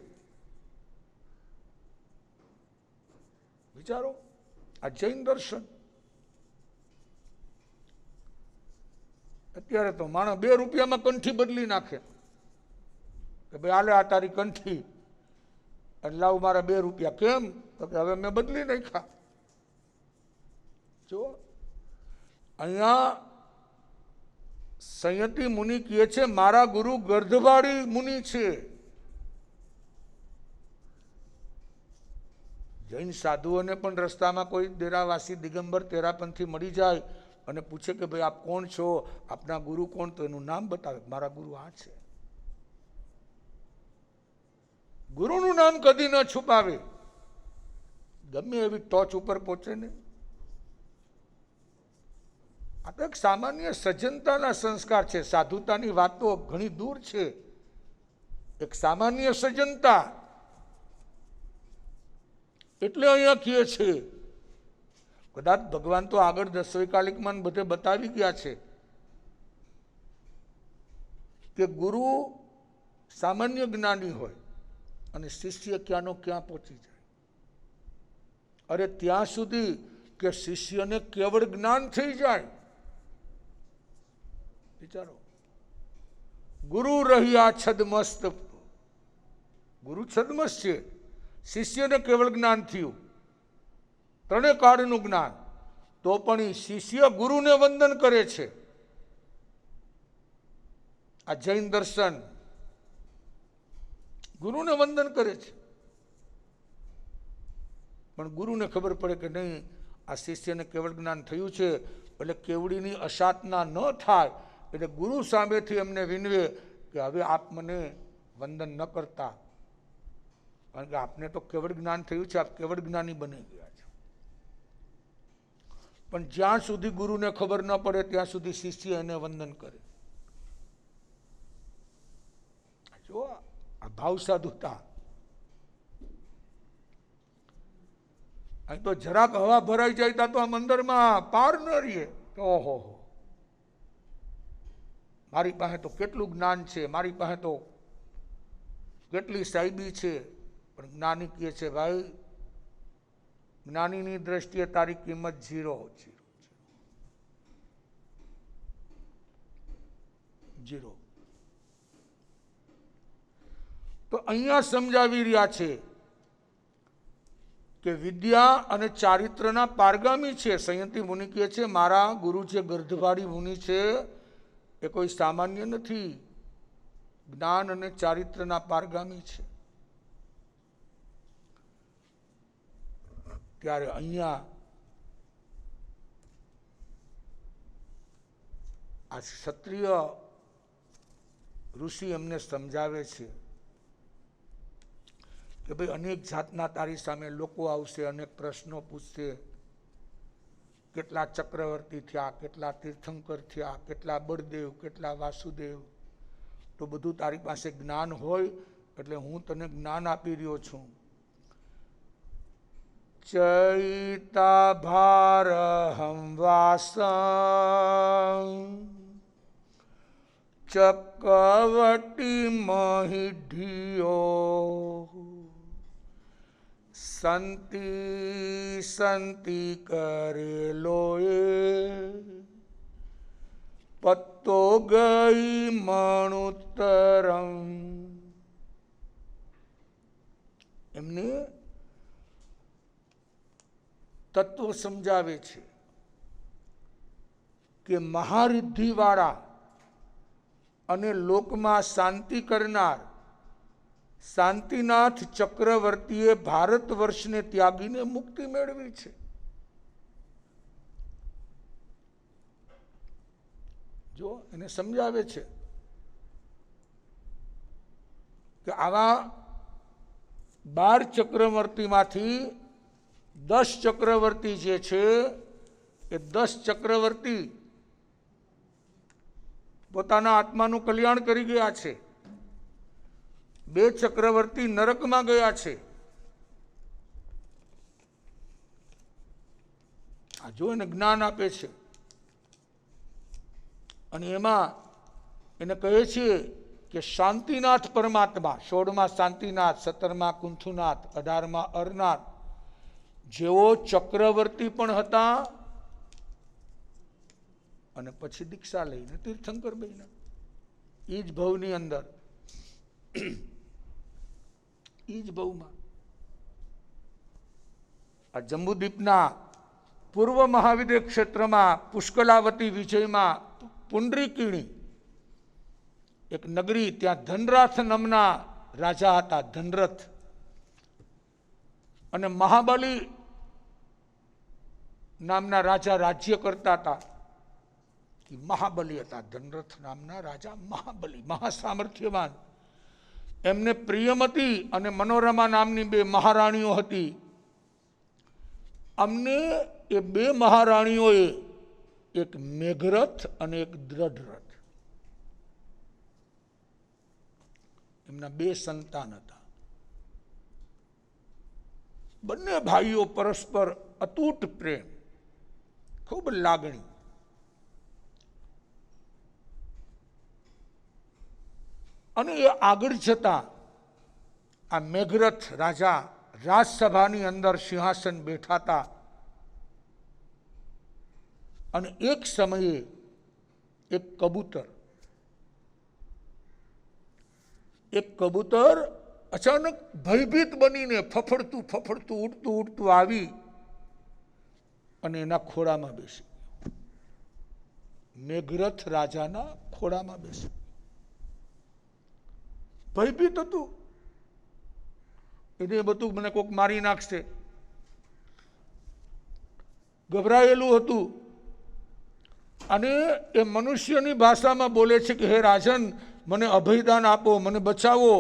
વિચારો, આ જૈન દર્શન. અત્યારે તો માણસ 2 રૂપિયામાં કંઠી બદલી નાખે કે ભાઈ હાલે આ તારી કંઠી, અને લાવ મારા 2 રૂપિયા. કેમ? તો કે હવે મેં બદલી નાખ્યા. જો અહીંયા સંયતિ મુનિ કહે છે મારા ગુરુ ગર્ધભાડી મુનિ છે. જૈન સાધુઓને પણ રસ્તામાં કોઈ ડેરાવાસી દિગંબર તેરાપંથી મળી જાય અને પૂછે કે ભાઈ આપ કોણ છો, આપના ગુરુ કોણ, તો એનું નામ બતાવે, મારા ગુરુ આ છે. ગુરુનું નામ કદી ન છુપાવે. ગમે એવી ટોચ ઉપર પહોંચે ને. આ તો એક સામાન્ય સજ્જનતાના સંસ્કાર છે. સાધુતાની વાતો ઘણી દૂર છે. એક સામાન્ય સજ્જનતા. એટલે અહીંયા કહે છે, કદાચ ભગવાન તો આગળ દસવૈકાલિકમાં બધે બતાવી ગયા છે કે ગુરુ સામાન્ય જ્ઞાની હોય અને શિષ્ય ક્યાંનો ક્યાં પહોંચી જાય. અરે ત્યાં સુધી કે શિષ્યને કેવળ જ્ઞાન થઈ જાય. વિચારો, ગુરુ રહ્યા છદમસ્ત. ગુરુ છદમસ્ત છે, શિષ્યને કેવળ જ્ઞાન થયું, ત્રણે કાળનું જ્ઞાન. તો પણ એ શિષ્ય ગુરુને વંદન કરે છે. આ જૈન દર્શન ગુરુને વંદન કરે છે. પણ ગુરુને ખબર પડે કે નહીં, આ શિષ્યને કેવળ જ્ઞાન થયું છે, એટલે કેવડીની અસાધના ન થાય. એટલે ગુરુ સામેથી એમને વિનવે કે હવે આપ મને વંદન ન કરતા, કારણ કે આપને તો કેવળ જ્ઞાન થયું છે, આપ કેવળ જ્ઞાની બની ગયા છે. પણ જ્યાં સુધી ગુરુને ખબર ન પડે ત્યાં સુધી શિષ્ય એને વંદન કરે. જો આ ભાવ સાધુતા. અહીં તો જરાક હવા ભરાઈ જાય તો આ મંદિરમાં પાર ન રહીએ. ઓહો, મારી પાસે તો કેટલું જ્ઞાન છે, મારી પાસે તો કેટલી સાહેબી છે. પણ જ્ઞાની કહે છે, ભાઈ જ્ઞાનીની દ્રષ્ટિએ તારી કિંમત 0. તો અહીંયા સમજાવી રહ્યા છે કે વિદ્યા અને ચારિત્રના પારગામી છે. સંયતિ મુનિ કહે છે, મારા ગુરુ જે ગર્ધવાડી મુનિ છે એ કોઈ સામાન્ય નથી, જ્ઞાન અને ચારિત્રના પારગામી છે. ત્યારે અહીંયા આ ક્ષત્રિય ઋષિ એમને સમજાવે છે કે ભાઈ અનેક જાતના તારી સામે લોકો આવશે, અનેક પ્રશ્નો પૂછશે. કેટલા ચક્રવર્તી થયા, કેટલા તીર્થંકર થયા, કેટલા બળદેવ, કેટલા વાસુદેવ. તો બધું તારી પાસે જ્ઞાન હોય એટલે હું તને જ્ઞાન આપી રહ્યો છું. ચૈતા ભારહમ વાસં ચક્રવર્તી મહિઢિયો સંતિ સંતિ કરેલો એ પત્તો ગઈ મણુત્તરમ. એમને તત્વ સમજાવે છે કે મહારિદ્ધિવાળા અને લોકમાં શાંતિ કરનાર શાંતિનાથ ચક્રવર્તીએ ભારત વર્ષને ત્યાગીને મુક્તિ મેળવી છે. જો એને સમજાવે છે કે આવા 12 ચક્રવર્તીમાંથી 10 ચક્રવર્તી જે છે એ 10 ચક્રવર્તી પોતાના આત્માનું કલ્યાણ કરી ગયા છે. 2 ચક્રવર્તી નરકમાં ગયા છે. આ જો એને જ્ઞાન આપે છે. અને એમાં એને કહે છે કે શાંતિનાથ પરમાત્મા, 16માં શાંતિનાથ, 17માં કુંથુનાથ, 18માં અરનાથ જેઓ ચક્રવર્તી પણ હતા અને પછી દીક્ષા લઈને તીર્થંકર બન્યા. એ જ ભવની અંદર, એ જ ભવમાં. આ જંબુદ્વીપના પૂર્વ મહાવિદ્ય ક્ષેત્રમાં પુષ્કલાવતી વિજયમાં પુંડરીકીણી એક નગરી, ત્યાં ધનરથ નામના રાજા હતા. ધનરથ અને મહાબલી નામના રાજા રાજ્ય કરતા હતા. મહાબલી હતા ધનરથ નામના રાજા, મહાબલી, મહાસામર્થ્યવાન. એમને પ્રિયમતી અને મનોરમા નામની 2 મહારાણીઓ હતી. અમને એ બે મહારાણીઓએ એક મેઘરથ અને એક દ્રઢરથ, એમના બે સંતાન હતા. બંને ભાઈઓ પરસ્પર અતૂટ પ્રેમ, ખૂબ લાગણી. અને એ આગળ જતા આ મેઘરથ રાજા રાજસભાની અંદર સિંહાસન બેઠા હતા. અને એક સમયે એક કબૂતર અચાનક ભયભીત બનીને ફફડતું ફફડતું ઉડતું ઉડતું આવી અને એના ખોળામાં બેસી, મેઘરથ રાજાના ખોળામાં બેસી. ભયભીત હતું, એને બધું મને કોક મારી નાખશે, ગભરાયેલું હતું. અને એ મનુષ્યની ભાષામાં બોલે છે કે હે રાજન, મને અભયદાન આપો, મને બચાવો.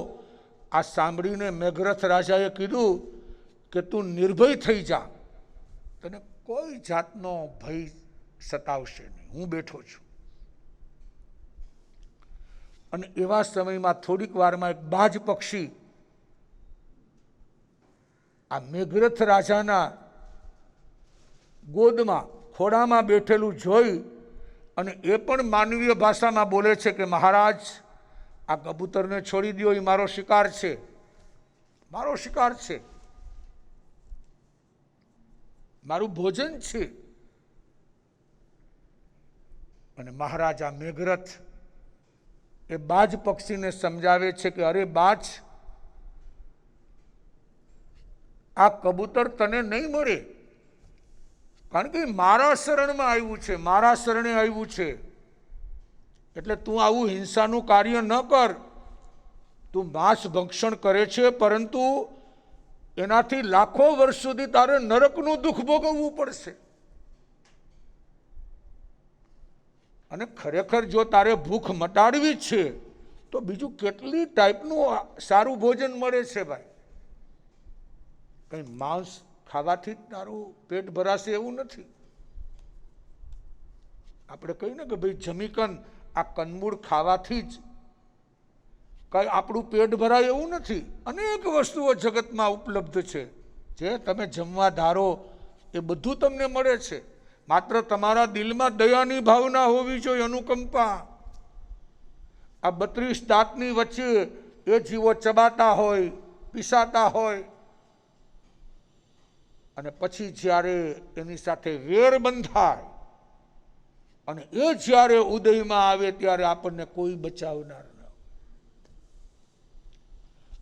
આ સાંભળીને મેઘરથ રાજાએ કીધું કે તું નિર્ભય થઈ જા, તને કોઈ જાતનો ભય સતાવશે નહીં, હું બેઠો છું. અને એવા સમયમાં થોડીક વારમાં એક બાજ પક્ષી આ મેઘરથ રાજાના ગોદમાં ખોળામાં બેઠેલું જોઈ અને એ પણ માનવીય ભાષામાં બોલે છે કે મહારાજ, આ કબૂતરને છોડી દો, એ મારો શિકાર છે, મારો શિકાર છે, મારું ભોજન છે. અને મહારાજા મેઘરથ એ બાજ પક્ષીને સમજાવે છે કે અરે બાજ, આ કબૂતર તને નહીં મળે, કારણ કે મારા શરણમાં આવ્યું છે, મારા શરણે આવ્યું છે. એટલે તું આવું હિંસાનું કાર્ય ન કર. તું માંસ ભક્ષણ કરે છે, પરંતુ એનાથી લાખો વર્ષ સુધી તારે નરકનું દુઃખ ભોગવવું પડશે. અને ખરેખર જો તારે ભૂખ મટાડવી છે તો બીજું કેટલી ટાઈપનું સારું ભોજન મળે છે ભાઈ. કંઈ માંસ ખાવાથી જ તારું પેટ ભરાશે એવું નથી. આપણે કહીએ ને કે ભાઈ જમીકન, આ કંદમૂળ ખાવાથી જ કઈ આપણું પેટ ભરાય એવું નથી. અનેક વસ્તુઓ જગતમાં ઉપલબ્ધ છે, જે તમે જમવા ધારો એ બધું તમને મળે છે. માત્ર તમારા દિલમાં દયાની ભાવના હોવી જોઈએ, અનુકંપા. આ 32 દાંતની વચ્ચે એ જીવો ચબાતા હોય, પીસાતા હોય, અને પછી જ્યારે એની સાથે વેર બંધાય અને એ જ્યારે ઉદયમાં આવે ત્યારે આપણને કોઈ બચાવનાર ન,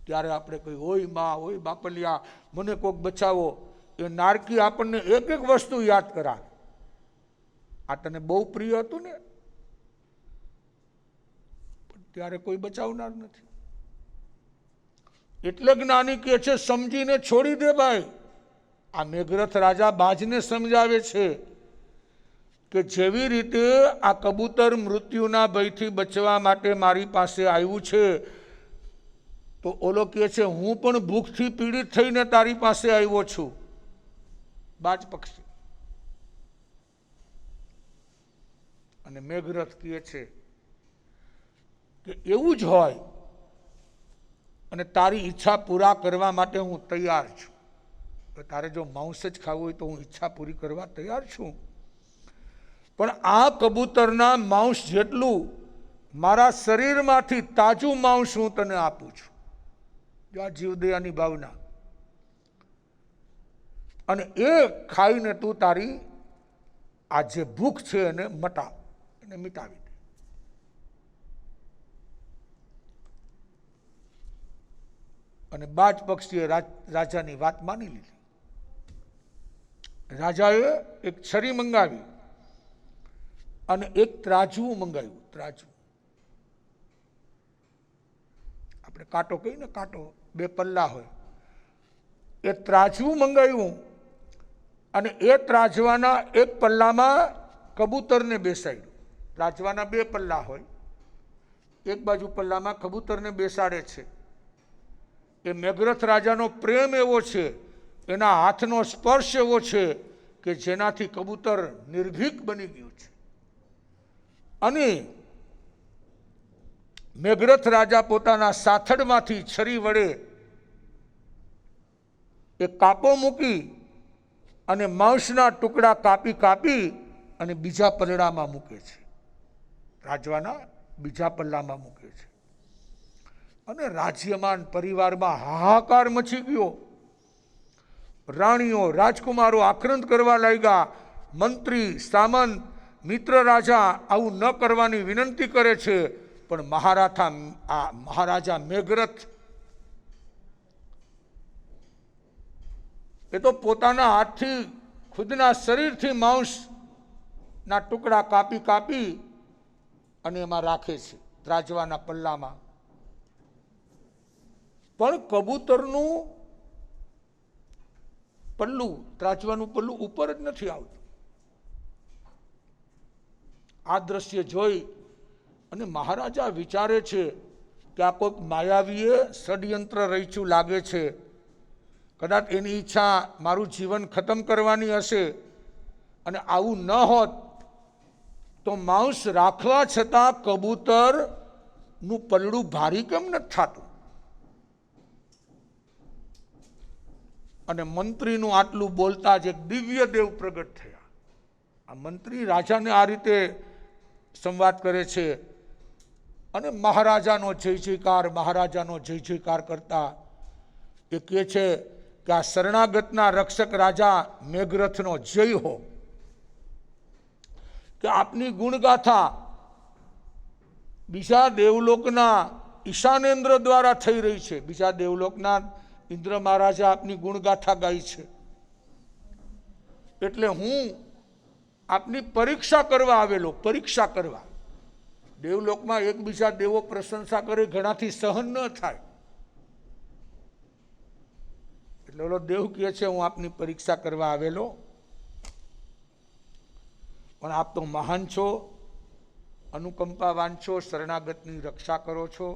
ત્યારે આપણે કહી ઓય માં, ઓય બાપલિયા, મને કોઈક બચાવો. એ નારકી આપણને એક એક વસ્તુ યાદ કરાવે. આ તને બહુ પ્રિય હતું ને, પણ ત્યારે કોઈ બચાવનાર નથી. એટલે જ્ઞાની કહે છે સમજીને છોડી દે ભાઈ. આ મેઘરથ રાજા બાજને સમજાવે છે કે જેવી રીતે આ કબૂતર મૃત્યુના ભયથી બચવા માટે મારી પાસે આવ્યું છે, તો ઓલો કહે છે હું પણ ભૂખથી પીડિત થઈને તારી પાસે આવ્યો છું. બાજ પક્ષી. અને મેઘરથ કહે છે કે એવું જ હોય અને તારી ઈચ્છા પૂરા કરવા માટે હું તૈયાર છું. તારે જો માંસ જ ખાવું હોય તો હું ઈચ્છા પૂરી કરવા તૈયાર છું, પણ આ કબૂતરના માંસ જેટલું મારા શરીરમાંથી તાજું માંસ હું તને આપું છું. જો આ જીવદયાની ભાવના. અને એ ખાઈને તું તારી આ જે ભૂખ છે એને મિટાવી દે. અને બાજ પક્ષીએ રાજાની વાત માની લીધી. રાજાએ એક છરી મંગાવી અને એક ત્રાજવું મંગાવ્યું. ત્રાજવું આપણે કાંટો કહીએ ને, કાંટો, 2 પલ્લા હોય, એ ત્રાજવું મંગાવ્યું. અને એ ત્રાજવાના એક પલ્લામાં કબૂતરને બેસાડ્યું. ત્રાજવાના 2 પલ્લા હોય, એક બાજુ પલ્લામાં કબૂતરને બેસાડે છે. એ મેઘરથ રાજાનો પ્રેમ એવો છે, એના હાથનો સ્પર્શ એવો છે કે જેનાથી કબૂતર નિર્ભીક બની ગયું છે. અને મેઘરથ રાજા પોતાના સાથળમાંથી છરી વડે એક કાપો મૂકી અને માંસના ટુકડા કાપી કાપી અને બીજા પલડામાં મૂકે છે, રાજવાના બીજા પલ્લામાં મૂકે છે. અને રાજ્યમાન પરિવારમાં હાહાકાર મચી ગયો. રાણીઓ રાજકુમારો આક્રંદ કરવા લાગ્યા. મંત્રી સામંત મિત્ર રાજા આવું ન કરવાની વિનંતી કરે છે, પણ મહારાજા મેઘરથ એ તો પોતાના હાથથી ખુદના શરીરથી માંસના ટુકડા કાપી કાપી અને એમાં રાખે છે ત્રાજવાના પલ્લામાં. પણ કબૂતરનું પલ્લું, ત્રાજવાનું પલ્લું ઉપર જ નથી આવતું. આ દ્રશ્ય જોઈ અને મહારાજા વિચારે છે કે આ કોઈક માયાવીએ ષડયંત્ર રચ્યું લાગે છે. કદાચ એની ઈચ્છા મારું જીવન ખતમ કરવાની હશે. અને આવું ન હોત તો માંસ રાખવા છતાં કબૂતરનું પલ્લું ભારી કેમ નથી થતું? અને મંત્રીનું આટલું બોલતા જ એક દિવ્ય દેવ પ્રગટ થયા. આ મંત્રી રાજાને આ રીતે સંવાદ કરે છે અને મહારાજાનો જય જયકાર કરતા એ કહે છે કે આ શરણાગતના રક્ષક રાજા મેઘરથનો જય હો, કે આપની ગુણગાથા બીજા દેવલોકના ઈશાનેન્દ્ર દ્વારા થઈ રહી છે. બીજા દેવલોકના ઇન્દ્ર મહારાજા આપની ગુણગાથા ગાય છે. એટલે હું આપની પરીક્ષા કરવા આવેલો. પરીક્ષા કરવા, દેવલોકમાં એકબીજા દેવો પ્રશંસા કરે, ઘણાથી સહન ન થાય. એટલે ઓલો દેવ કહે છે હું આપની પરીક્ષા કરવા આવેલો, પણ આપ તો મહાન છો, અનુકંપાવાન છો, શરણાગતની રક્ષા કરો છો.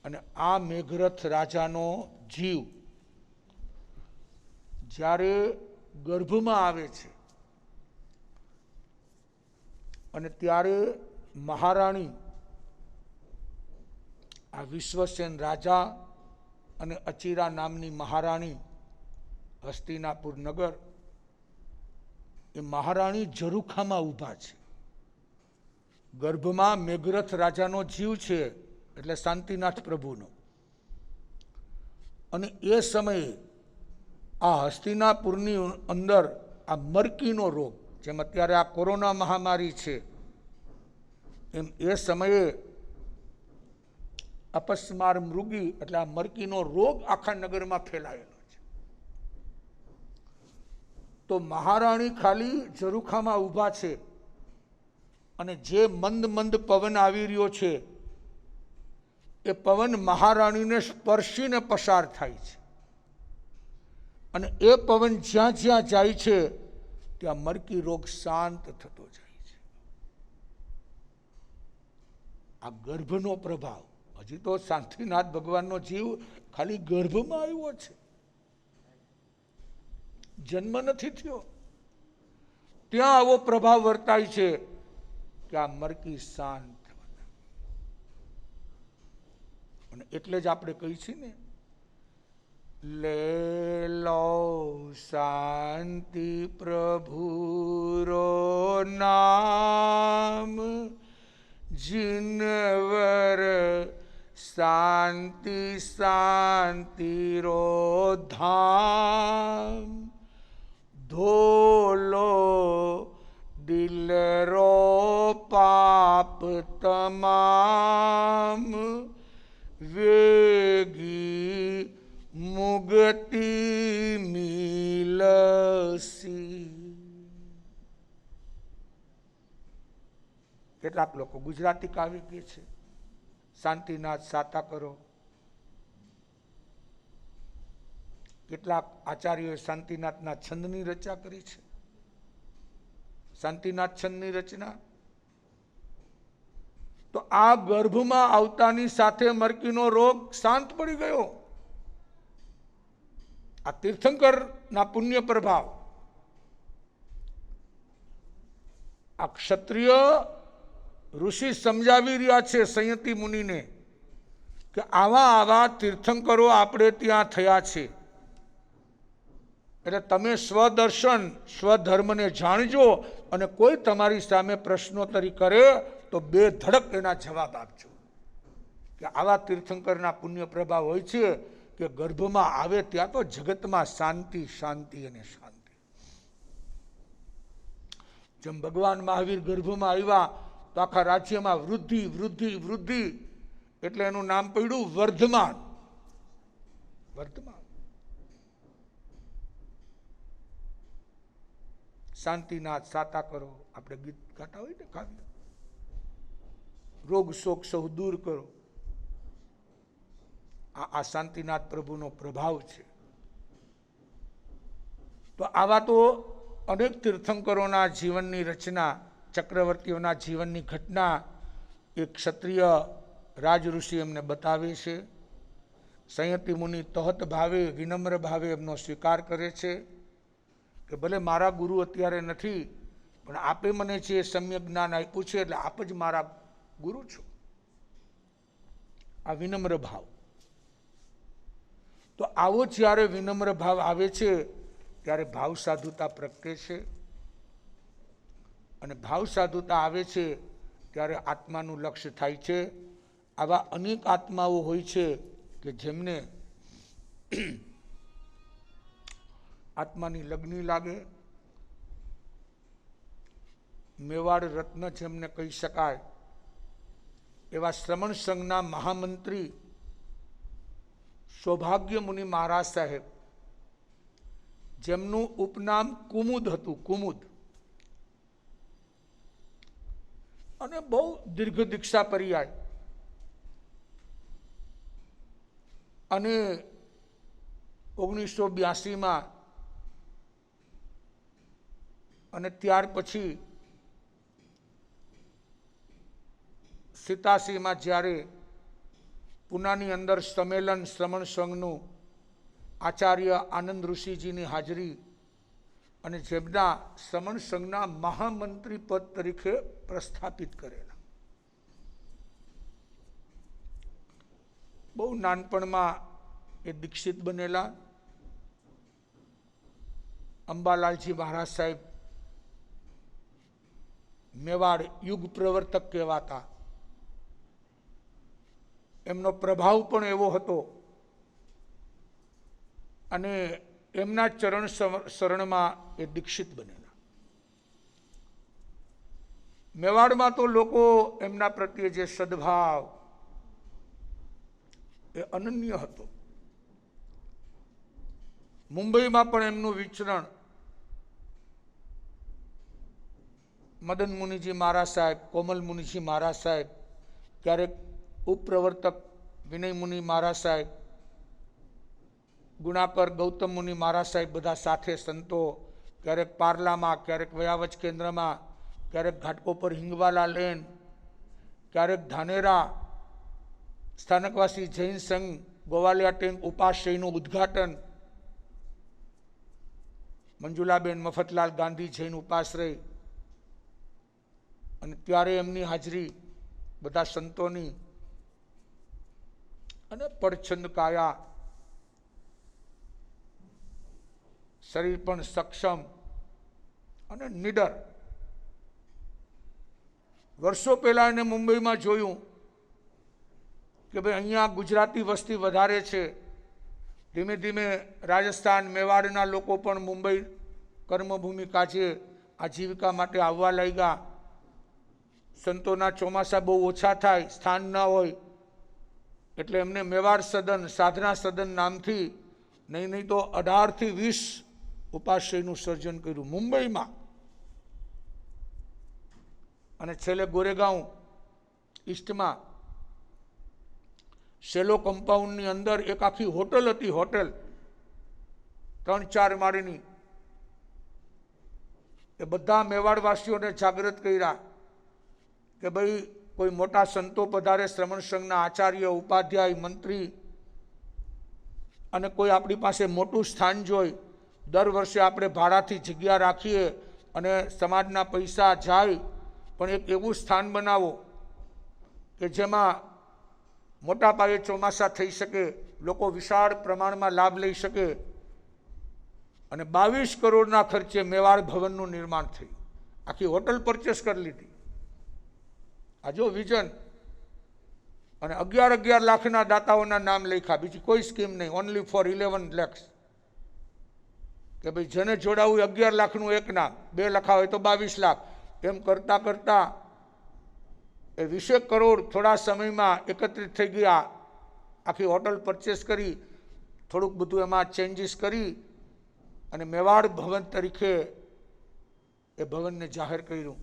અને આ મેઘરથ રાજાનો જીવ જ્યારે ગર્ભમાં આવે છે અને ત્યારે મહારાણી આ વિશ્વસેન રાજા અને અચિરા નામની મહારાણી હસ્તિનાપુર નગર, એ મહારાણી ઝરૂખામાં ઊભા છે. ગર્ભમાં મેઘરથ રાજાનો જીવ છે, એટલે શાંતિનાથ પ્રભુનો. અને એ સમયે આ હસ્તિનાપુરની અંદર આ મરકીનો રોગ, જેમ અત્યારે આ કોરોના મહામારી છે, એમ એ સમયે અપસ્માર મૃગી એટલે આ મરકીનો રોગ આખા નગરમાં ફેલાયેલો છે. તો મહારાણી ખાલી ઝરૂખામાં ઊભા છે અને જે મંદ પવન આવી રહ્યો છે એ પવન મહારાણીને સ્પર્શીને પસાર થાય છે. અને એ પવન જ્યાં જ્યાં જાય છે ત્યાં મરકી રોગ શાંત થતો જાય છે. આ ગર્ભનો પ્રભાવ. હજી તો શાંતિનાથ ભગવાનનો જીવ ખાલી ગર્ભમાં આવ્યો છે, જન્મ નથી થયો, ત્યાં આવો પ્રભાવ વર્તાય છે કે આ મરકી શાંત. અને એટલે જ આપણે કહી છીએ ને, લે લો શાંતિ પ્રભુરો નામ, જીનવર શાંતિ શાંતિરો ધામ, ધોલો દિલરો પાપ તમામ, વેગી મુક્તિ મિલસી. કેટલાક લોકો ગુજરાતી કાવ્ય કહે છે શાંતિનાથ સાતા કરો. કેટલાક આચાર્યોએ શાંતિનાથના છંદની રચના કરી છે. શાંતિનાથ છંદની રચના તો આ ગર્ભમાં આવતાની સાથે મરકીનો રોગ શાંત પડી ગયો. આ તીર્થંકરના પુણ્ય પ્રભાવ. આ ક્ષત્રિય ઋષિ સમજાવી રહ્યા છે સંયતિ મુનિને કે આવા આવા તીર્થંકરો આપણે ત્યાં થયા છે, એટલે તમે સ્વદર્શન સ્વધર્મને જાણજો અને કોઈ તમારી સામે પ્રશ્નોત્તરી કરે તો બે ધડક એના જવાબ આપજો. કે આવા તીર્થંકરના પુણ્ય પ્રભાવ હોય છે કે ગર્ભમાં આવે ત્યાં તો જગતમાં શાંતિ શાંતિ અને શાંતિ. જેમ ભગવાન મહાવીર ગર્ભમાં આવ્યા તો આખા રાજ્યમાં વૃદ્ધિ વૃદ્ધિ વૃદ્ધિ, એટલે એનું નામ પડ્યું વર્ધમાન. વર્ધમાન શાંતિનાથ સાતા કરો, આપણે ગીત ગાતા હોય ને કાવ્ય, રોગ શોક સૌ દૂર કરો. આ શાંતિનાથ પ્રભુનો પ્રભાવ છે. તો આવા તો અનેક તીર્થંકરોના જીવનની રચના, ચક્રવર્તીઓના જીવનની ઘટના એક ક્ષત્રિય રાજ ઋષિ એમને બતાવે છે. સંયતિ મુનિ તહત ભાવે વિનમ્ર ભાવે એમનો સ્વીકાર કરે છે કે ભલે મારા ગુરુ અત્યારે નથી, પણ આપે મને જે સમ્યક જ્ઞાન આપ્યું છે એટલે આપ જ મારા ગુરુ છો. આ વિનમ્ર ભાવ. તો આવો જ્યારે વિનમ્ર ભાવ આવે છે ત્યારે ભાવ સાધુતા પ્રગટે છે, અને ભાવ સાધુતા આવે છે ત્યારે આત્માનું લક્ષ્ય થાય છે. આવા અનેક આત્માઓ હોય છે કે જેમને આત્માની લગ્ની લાગે. મેવાડ રત્ન જેમને કહી શકાય એવા શ્રમણ સંઘના મહામંત્રી સૌભાગ્ય મુનિ મહારાજ સાહેબ, જેમનું ઉપનામ કુમુદ હતું, કુમુદ, અને બહુ દીર્ઘ દીક્ષા પર્યાય, અને 1982 અને ત્યાર પછી 87 જ્યારે પૂનાની અંદર સંમેલન શ્રમણ સંઘનું આચાર્ય આનંદ ઋષિજીની હાજરી અને જેમના શ્રમણ સંઘના મહામંત્રી પદ તરીકે પ્રસ્થાપિત કરેલા. બહુ નાનપણમાં એ દીક્ષિત બનેલા. અંબાલાલજી મહારાજ સાહેબ મેવાડ યુગ પ્રવર્તક કહેવાતા. એમનો પ્રભાવ પણ એવો હતો, અને એમના ચરણ શરણમાં એ દીક્ષિત બનેલા. મેવાડમાં તો લોકો એમના પ્રત્યે જે સદભાવ એ અનન્ય હતો. મુંબઈમાં પણ એમનું વિચરણ મદન મુનિજી મહારાજ સાહેબ, કોમલ મુનિજી મહારાજ સાહેબ, ક્યારેક ઉપપ્રવર્તક વિનય મુનિ મહારાજ સાહેબ, ગુણાકર ગૌતમ મુનિ મહારાજ સાહેબ, બધા સાથે સંતો, ક્યારેક પાર્લામાં, ક્યારેક વયાવચ કેન્દ્રમાં, ક્યારેક ઘાટકોપર હિંગવાલા લેન, ક્યારેક ધાનેરા સ્થાનકવાસી જૈન સંઘ ગોવાલિયા ટેન્ક ઉપાશ્રયનું ઉદ્ઘાટન, મંજુલાબેન મફતલાલ ગાંધી જૈન ઉપાશ્રય, અને ત્યારે એમની હાજરી બધા સંતોની, અને પડછંદ કાયા, શરીર પણ સક્ષમ અને નિડર. વર્ષો પહેલા એને મુંબઈમાં જોયું કે ભાઈ અહીંયા ગુજરાતી વસ્તી વધારે છે. ધીમે ધીમે રાજસ્થાન મેવાડના લોકો પણ મુંબઈ કર્મભૂમિ કાજે આજીવિકા માટે આવવા લાગ્યા. સંતોના ચોમાસા બહુ ઓછા થાય, સ્થાન ન હોય, એટલે એમને મેવાડ સદન, સાધના સદન નામથી નહીં તો 18 થી 20 ઉપાશ્રયનું સર્જન કર્યું મુંબઈમાં. અને છેલ્લે ગોરેગાંવ ઈસ્ટમાં શેલો કમ્પાઉન્ડની અંદર એક આખી હોટલ હતી, હોટલ 3-4 માળની. એ બધા મેવાડવાસીઓને જાગૃત કર્યા કે ભાઈ કોઈ મોટા સંતો પધારે, શ્રમણ સંઘના આચાર્ય, ઉપાધ્યાય, મંત્રી, અને કોઈ આપણી પાસે મોટું સ્થાન જોઈ, દર વર્ષે આપણે ભાડાથી જગ્યા રાખીએ અને સમાજના પૈસા જાય, પણ એક એવું સ્થાન બનાવો કે જેમાં મોટા પાયે ચોમાસા થઈ શકે, લોકો વિશાળ પ્રમાણમાં લાભ લઈ શકે. અને 22 કરોડના ખર્ચે મેવાડ ભવનનું નિર્માણ થયું. આખી હોટલ પરચેસ કરી લીધી. આ જો વિઝન. અને 11 લાખના દાતાઓના નામ લખ્યા, બીજી કોઈ સ્કીમ નહીં, ઓનલી ફોર 11 lakhs. કે ભાઈ જેને જોડાવું 11 લાખનું એક નામ, 2 લખા હોય તો 22 લાખ. એમ કરતાં કરતાં એ 20 કરોડ થોડા સમયમાં એકત્રિત થઈ ગયા. આખી હોટલ પરચેસ કરી, થોડુંક બધું એમાં ચેન્જીસ કરી અને મેવાડ ભવન તરીકે એ ભવનને જાહેર કર્યું.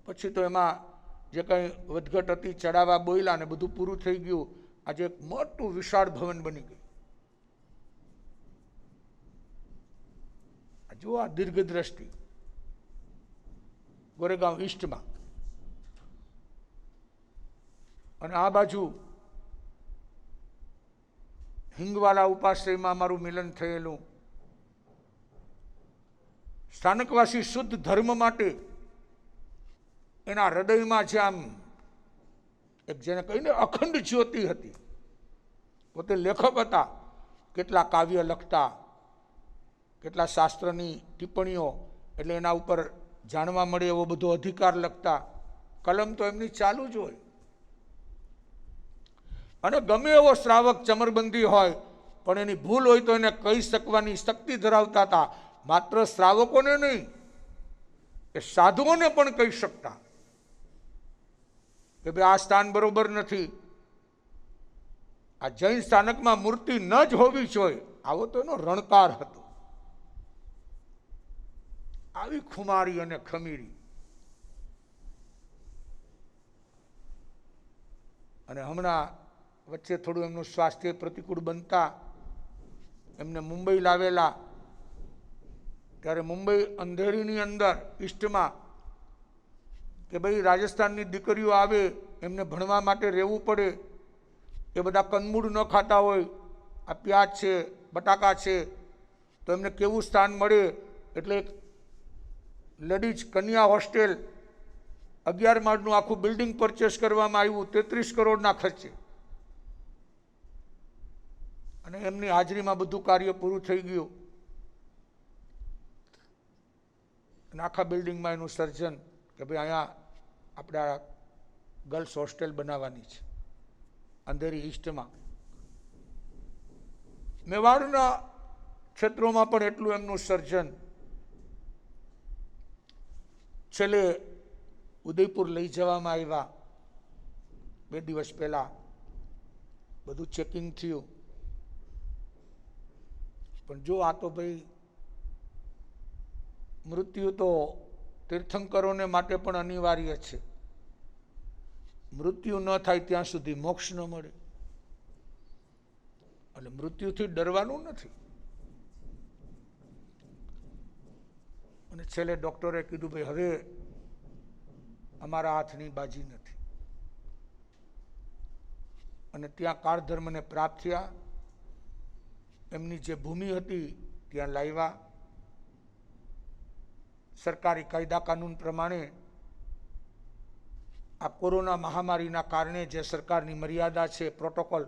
પછી તો એમાં જે કંઈ વધઘટ હતી, ચડાવવા બોયલા ને બધું પૂરું થઈ ગયું. આજે એક મોટું વિશાળ ભવન બની ગયું. જો આ દીર્ઘ દ્રષ્ટિ ગોરેગાંવ ઈસ્ટમાં, અને આ બાજુ હિંગવાલા ઉપાશ્રયમાં અમારું મિલન થયેલું. સ્થાનકવાસી શુદ્ધ ધર્મ માટે એના હૃદયમાં જે આમ એક જેને કહીને અખંડ જ્યોતિ હતી. પોતે લેખક હતા, કેટલા કાવ્ય લખતા, કેટલા શાસ્ત્રની ટિપ્પણીઓ, એટલે એના ઉપર જાણવા મળે એવો બધો અધિકાર લખતા. કલમ તો એમની ચાલુ જ હોય. અને ગમે એવો શ્રાવક ચમરબંધી હોય, પણ એની ભૂલ હોય તો એને કહી શકવાની શક્તિ ધરાવતા હતા. માત્ર શ્રાવકોને નહીં, એ સાધુઓને પણ કહી શકતા કે ભાઈ આ સ્થાન બરોબર નથી, આ જૈન સ્થાનકમાં મૂર્તિ ન જ હોવી જોઈએ. આવો તો એનો રણકાર હતો. આવી ખુમારી અને ખમીરી. અને હમણાં વચ્ચે થોડું એમનું સ્વાસ્થ્ય પ્રતિકૂળ બનતા એમને મુંબઈ લાવેલા. ત્યારે મુંબઈ અંધેરીની અંદર ઈસ્ટમાં કે ભાઈ રાજસ્થાનની દીકરીઓ આવે, એમને ભણવા માટે રહેવું પડે, એ બધા કંદમૂળ ન ખાતા હોય, આ પ્યાજ છે, બટાકા છે, તો એમને કેવું સ્થાન મળે. એટલે લેડીઝ કન્યા હોસ્ટેલ 11 માળનું આખું બિલ્ડિંગ પરચેસ કરવામાં આવ્યું 33 કરોડના ખર્ચે. અને એમની હાજરીમાં બધું કાર્ય પૂરું થઈ ગયું. અને આખા બિલ્ડિંગમાં એનું સર્જન કે ભાઈ અહીંયા આપણે આ ગર્લ્સ હોસ્ટેલ બનાવવાની છે અંધેરી ઈસ્ટમાં. મેવાડના ક્ષેત્રોમાં પણ એટલું એમનું સર્જન. છેલ્લે ઉદયપુર લઈ જવામાં આવ્યા 2 દિવસ પહેલા, બધું ચેકિંગ થયું. પણ જો આ તો ભાઈ મૃત્યુ તો તીર્થંકરોને માટે પણ અનિવાર્ય છે. મૃત્યુ ન થાય ત્યાં સુધી મોક્ષ ન મળે. એટલે મૃત્યુથી ડરવાનું નથી. અને છેલ્લે ડૉક્ટરે કીધું ભાઈ હવે અમારા હાથની બાજી નથી. અને ત્યાં કાળ ધર્મને પ્રાપ્ત થયા. એમની જે ભૂમિ હતી ત્યાં લાવ્યા. સરકારી કાયદા કાનૂન પ્રમાણે આ કોરોના મહામારીના કારણે જે સરકારની મર્યાદા છે, પ્રોટોકોલ,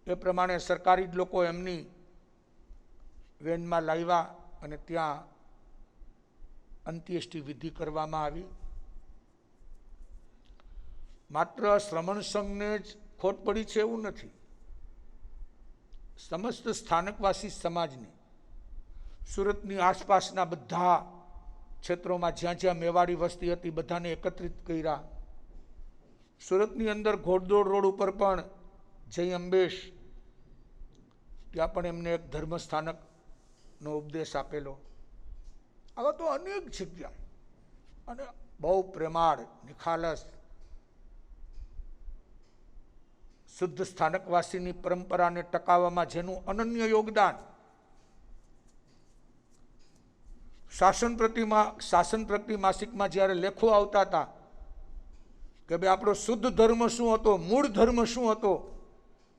એ પ્રમાણે સરકારી જ લોકો એમની વેનમાં લાવ્યા અને ત્યાં અંત્યેષ્ટિ વિધિ કરવામાં આવી. માત્ર શ્રમણ સંઘને જ ખોટ પડી છે એવું નથી, સમસ્ત સ્થાનકવાસી સમાજને, સુરતની આસપાસના બધા ક્ષેત્રોમાં જ્યાં જ્યાં મેવાડી વસ્તી હતી બધાને એકત્રિત કર્યા. સુરતની અંદર ઘોડદોડ રોડ ઉપર પણ જય અંબેશ, ત્યાં પણ એમને એક ધર્મસ્થાનકનો ઉપદેશ આપેલો. આવા તો અનેક જગ્યા. અને બહુ પ્રેમાળ, નિખાલસ, શુદ્ધ સ્થાનકવાસીની પરંપરાને ટકાવવામાં જેનું અનન્ય યોગદાન. શાસન પ્રતિ માસિકમાં જ્યારે લેખો આવતા હતા કે ભાઈ આપણો શુદ્ધ ધર્મ શું હતો, મૂળ ધર્મ શું હતો,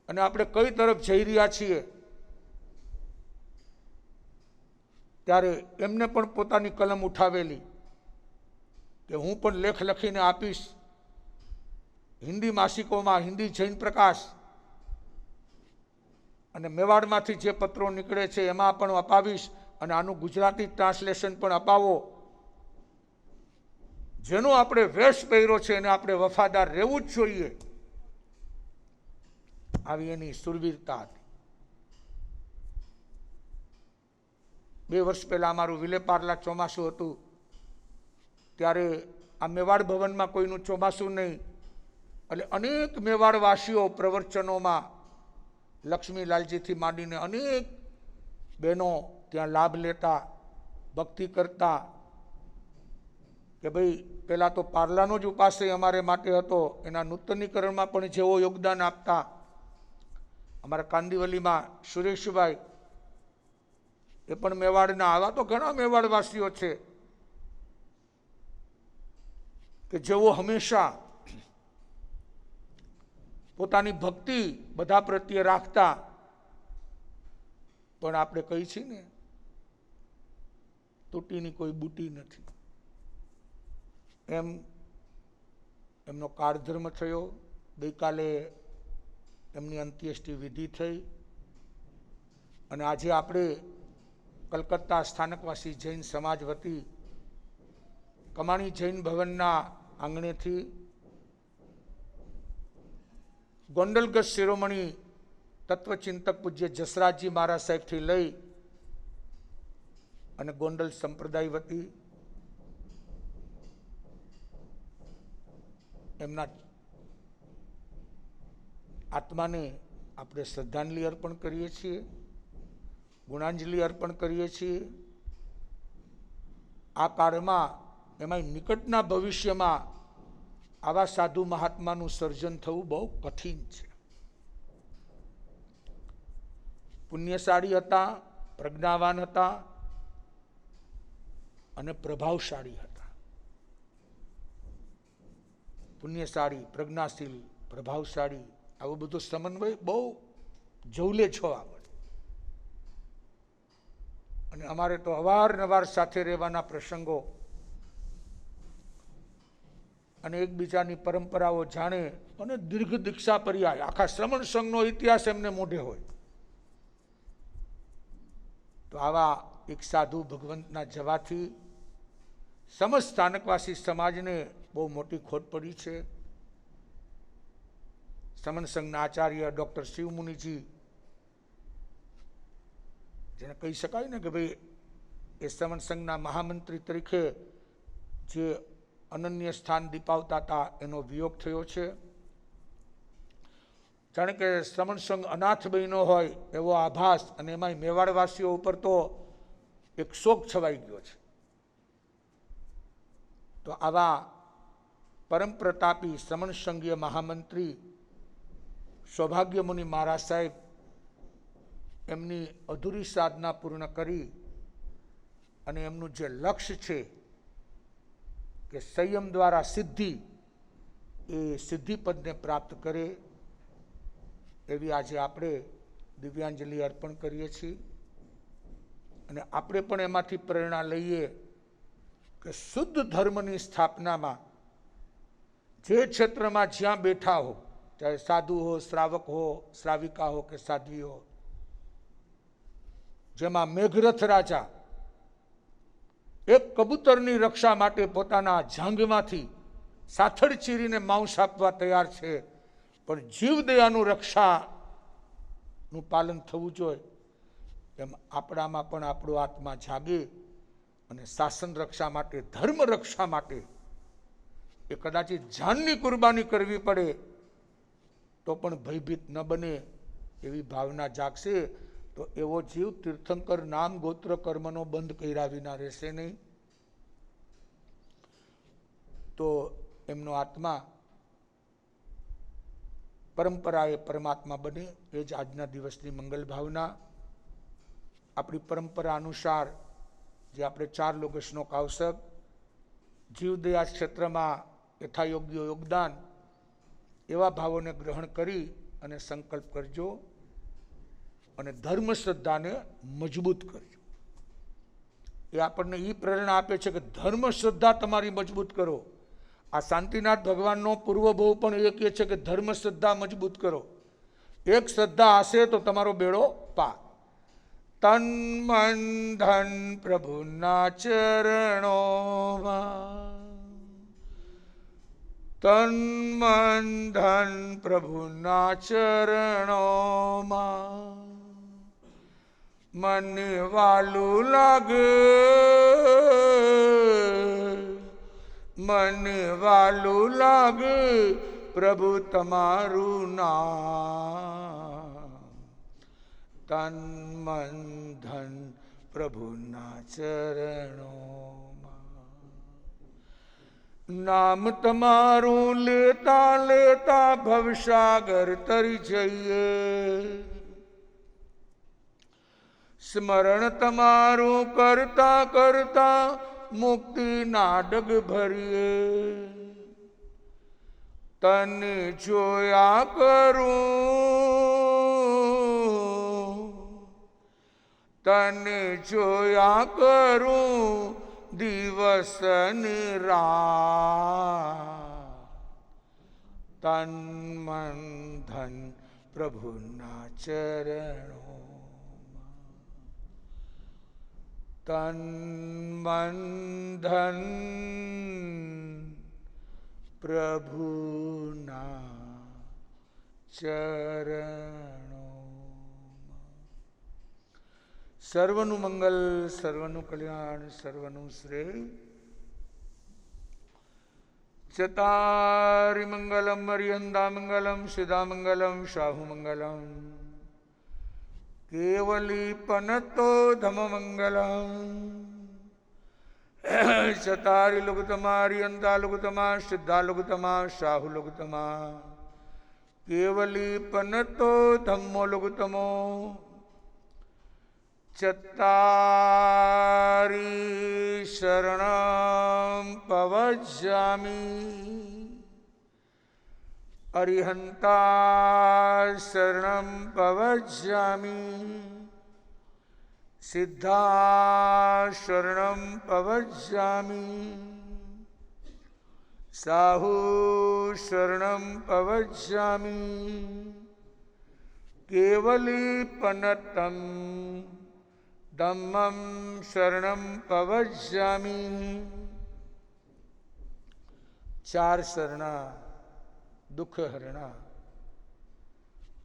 અને આપણે કઈ તરફ જઈ રહ્યા છીએ, ત્યારે એમને પણ પોતાની કલમ ઉઠાવેલી કે હું પણ લેખ લખીને આપીશ, હિન્દી માસિકોમાં, હિન્દી જૈન પ્રકાશ અને મેવાડમાંથી જે પત્રો નીકળે છે એમાં પણ અપાવીશ, અને આનું ગુજરાતી ટ્રાન્સલેશન પણ અપાવો. જેનો આપણે વેશ પહેર્યો છે એને આપણે વફાદાર રહેવું જ જોઈએ, આવી એની સુરવીરતા હતી. 2 વર્ષ પહેલા અમારું વિલેપાર્લા ચોમાસું હતું, ત્યારે આ મેવાડ ભવનમાં કોઈનું ચોમાસું નહીં, એટલે અનેક મેવાડવાસીઓ પ્રવચનોમાં લક્ષ્મીલાલજીથી માંડીને અનેક બહેનો ત્યાં લાભ લેતા, ભક્તિ કરતા કે ભાઈ પહેલાં તો પાર્લાનો જ ઉપાશ્રય અમારે માટે હતો, એના નૂતનીકરણમાં પણ જેવો યોગદાન આપતા. અમારા કાંદીવલીમાં સુરેશભાઈ, એ પણ મેવાડના. આવા તો ઘણા મેવાડવાસીઓ છે કે જેઓ હંમેશા પોતાની ભક્તિ બધા પ્રત્યે રાખતા. પણ આપણે કહી છીએ ને, તૂટીની કોઈ બુટી નથી. એમનો કાળધર્મ થયો. ગઈકાલે એમની અંત્યેષ્ટિ વિધિ થઈ, અને આજે આપણે કલકત્તા સ્થાનકવાસી જૈન સમાજ વતી કમાણી જૈન ભવનના આંગણેથી ગોંડલગત શિરોમણી તત્વચિંતક પૂજ્ય જસરાજજી મહારાજ સાહેબથી લઈ અને ગોંડલ સંપ્રદાય વતી એમના આત્માને આપણે શ્રદ્ધાંજલિ અર્પણ કરીએ છીએ, ગુણાંજલિ અર્પણ કરીએ છીએ. આ કાળમાં, એમાંય નિકટના ભવિષ્યમાં આવા સાધુ મહાત્માનું સર્જન થવું બહુ કઠિન છે. પુણ્યશાળી હતા, પ્રજ્ઞાવાન હતા અને પ્રભાવશાળી હતા. પુણ્યશાળી, પ્રજ્ઞાશીલ, પ્રભાવશાળી, આવો બધો સમન્વય બહુ જવલે જોવા મળે. અને અમારે તો અવારનવાર સાથે રહેવાના પ્રસંગો અને એકબીજાની પરંપરાઓ જાણે, અને દીર્ઘ દીક્ષા પર્યાય આખા શ્રમણ સંઘનો ઇતિહાસ એમને મોઢે હોય. તો આવા એક સાધુ ભગવંતના જવાથી સમસ્ત સ્થાનકવાસી સમાજને બહુ મોટી ખોટ પડી છે. સમન સંઘના આચાર્ય ડૉક્ટર શિવમુનિજી, જેને કહી શકાય ને કે ભાઈ એ સમન સંઘના મહામંત્રી તરીકે જે અનન્ય સ્થાન દીપાવતા હતા, એનો વિયોગ થયો છે. જાણે કે શ્રમણ સંઘ અનાથ બન્યો હોય એવો આભાસ, અને એમાંય મેવાડવાસીઓ ઉપર તો એક શોક છવાઈ ગયો છે. તો આવા પરમ પ્રતાપી શ્રમણ સંઘીય મહામંત્રી સૌભાગ્યમુનિ મહારાજ સાહેબ એમની અધૂરી સાધના પૂર્ણ કરી અને એમનું જે લક્ષ્ય છે કે સંયમ દ્વારા સિદ્ધિ, એ સિદ્ધિપદને પ્રાપ્ત કરે, એવી આજે આપણે દિવ્યાંજલિ અર્પણ કરીએ છીએ. અને આપણે પણ એમાંથી પ્રેરણા લઈએ કે શુદ્ધ ધર્મની સ્થાપનામાં જે ક્ષેત્રમાં જ્યાં બેઠા હો, ચાહે સાધુ હો, શ્રાવક હો, શ્રાવિકા હો કે સાધ્વી હો, જેમાં મેઘરથ રાજા એક કબૂતરની રક્ષા માટે પોતાના જાંઘમાંથી સાથળ ચીરીને માંસ આપવા તૈયાર છે, પણ જીવદયાનું રક્ષાનું પાલન થવું જોઈએ. એમ આપણામાં પણ આપણો આત્મા જાગે અને શાસન રક્ષા માટે, ધર્મ રક્ષા માટે એ કદાચિત જાનની કુરબાની કરવી પડે તો પણ ભયભીત ન બને એવી ભાવના જાગશે. તો એવો જીવ તીર્થંકર નામ ગોત્ર કર્મનો બંધ કર્યા વિના રહેશે નહીં. તો એમનો આત્મા પરંપરાએ પરમાત્મા બને, એ જ આજના દિવસની મંગલ ભાવના. આપણી પરંપરા અનુસાર જે આપણે 4 લોકેશનો કાવસક, જીવદયા ક્ષેત્રમાં યથાયોગ્ય યોગદાન, એવા ભાવોને ગ્રહણ કરી અને સંકલ્પ કરજો અને ધર્મ શ્રદ્ધાને મજબૂત કરજો. એ આપણને એ પ્રેરણા આપે છે કે ધર્મ શ્રદ્ધા તમારી મજબૂત કરો. આ શાંતિનાથ ભગવાનનો પૂર્વભવ પણ એ કહે છે કે ધર્મ શ્રદ્ધા મજબૂત કરો. એક શ્રદ્ધા હશે તો તમારો બેડો પાર. તન મન ધન પ્રભુના ચરણોમાં, તન મન ધન પ્રભુના ચરણોમાં, મન વાલું લાગે, મન વાલું લાગે પ્રભુ તમારું નામ. તન મન ધન પ્રભુના ચરણોમાં, નામ તમારું લેતા લેતા ભવસાગર તરી જઈએ. સ્મરણ તમારું કરતા કરતા મુક્તિ નાડગ ભરીએ. તને જોયા કરું, તને જોયા કરું દિવસ ને રાત. તન મન ધન પ્રભુના ચરણો, તન મન ધન પ્રભુના ચરણો. સર્વનું મંગલ, સર્વનું કલ્યાણ, સર્વનું શ્રેય. ચતારી મંગલમ મર્યંદા મંગલમ સિદ્ધા મંગલમ શાહુ મંગલમ. કેવલી પનતો ધમ મંગલમ. ચતારી લુગતમા રિયંતા લુગતમા સિદ્ધા લુગતમા શાહુ લુગતમા. કેવલી પનતો ધમ્મો લુગતમો. ચત્તારી શરણમ પવજ્જામિ. અરિહંતા શરણમ પવજ્જામિ. સિદ્ધા શરણમ પવજ્જામિ. સાહુ શરણમ પવજ્જામિ. કેવલી પનતમ ધમ્મમ શરણમ પવજ્જામિ. ચાર શરણા દુઃખ હરણા.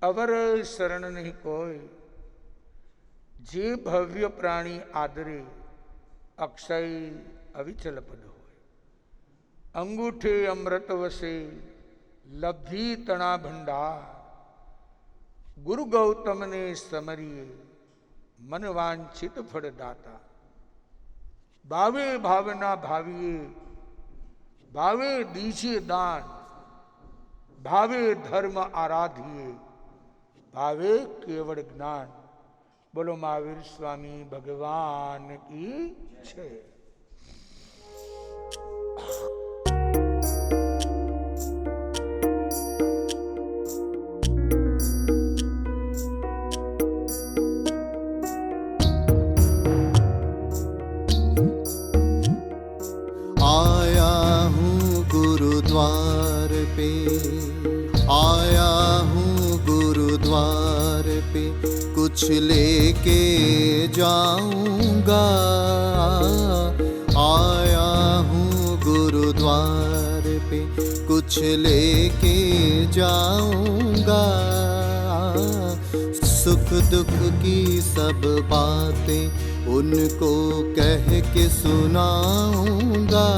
અવર શરણ નહીં કોઈ, જે ભવ્ય પ્રાણી આદરે અક્ષય અવિચલ પદ હોય. અંગૂઠે અમૃત વસે લબ્ધી તણા ભંડાર. ગુરુ ગૌતમને સમરીએ મન વાંછિત ફળદાતા. ભાવે ભાવના ભાવીએ, ભાવે દીજીએ દાન. ભાવે ધર્મ આરાધીએ, ભાવે કેવળ જ્ઞાન. બોલો મહાવીર સ્વામી ભગવાન કી છે. आया हूँ गुरुद्वार पे, आया हूँ गुरुद्वार पे, कुछ लेके जाऊंगा. आया हूँ गुरुद्वार पे, कुछ लेके जाऊंगा. सुख दुख की सब बातें उनको कह के सुनाऊंगा.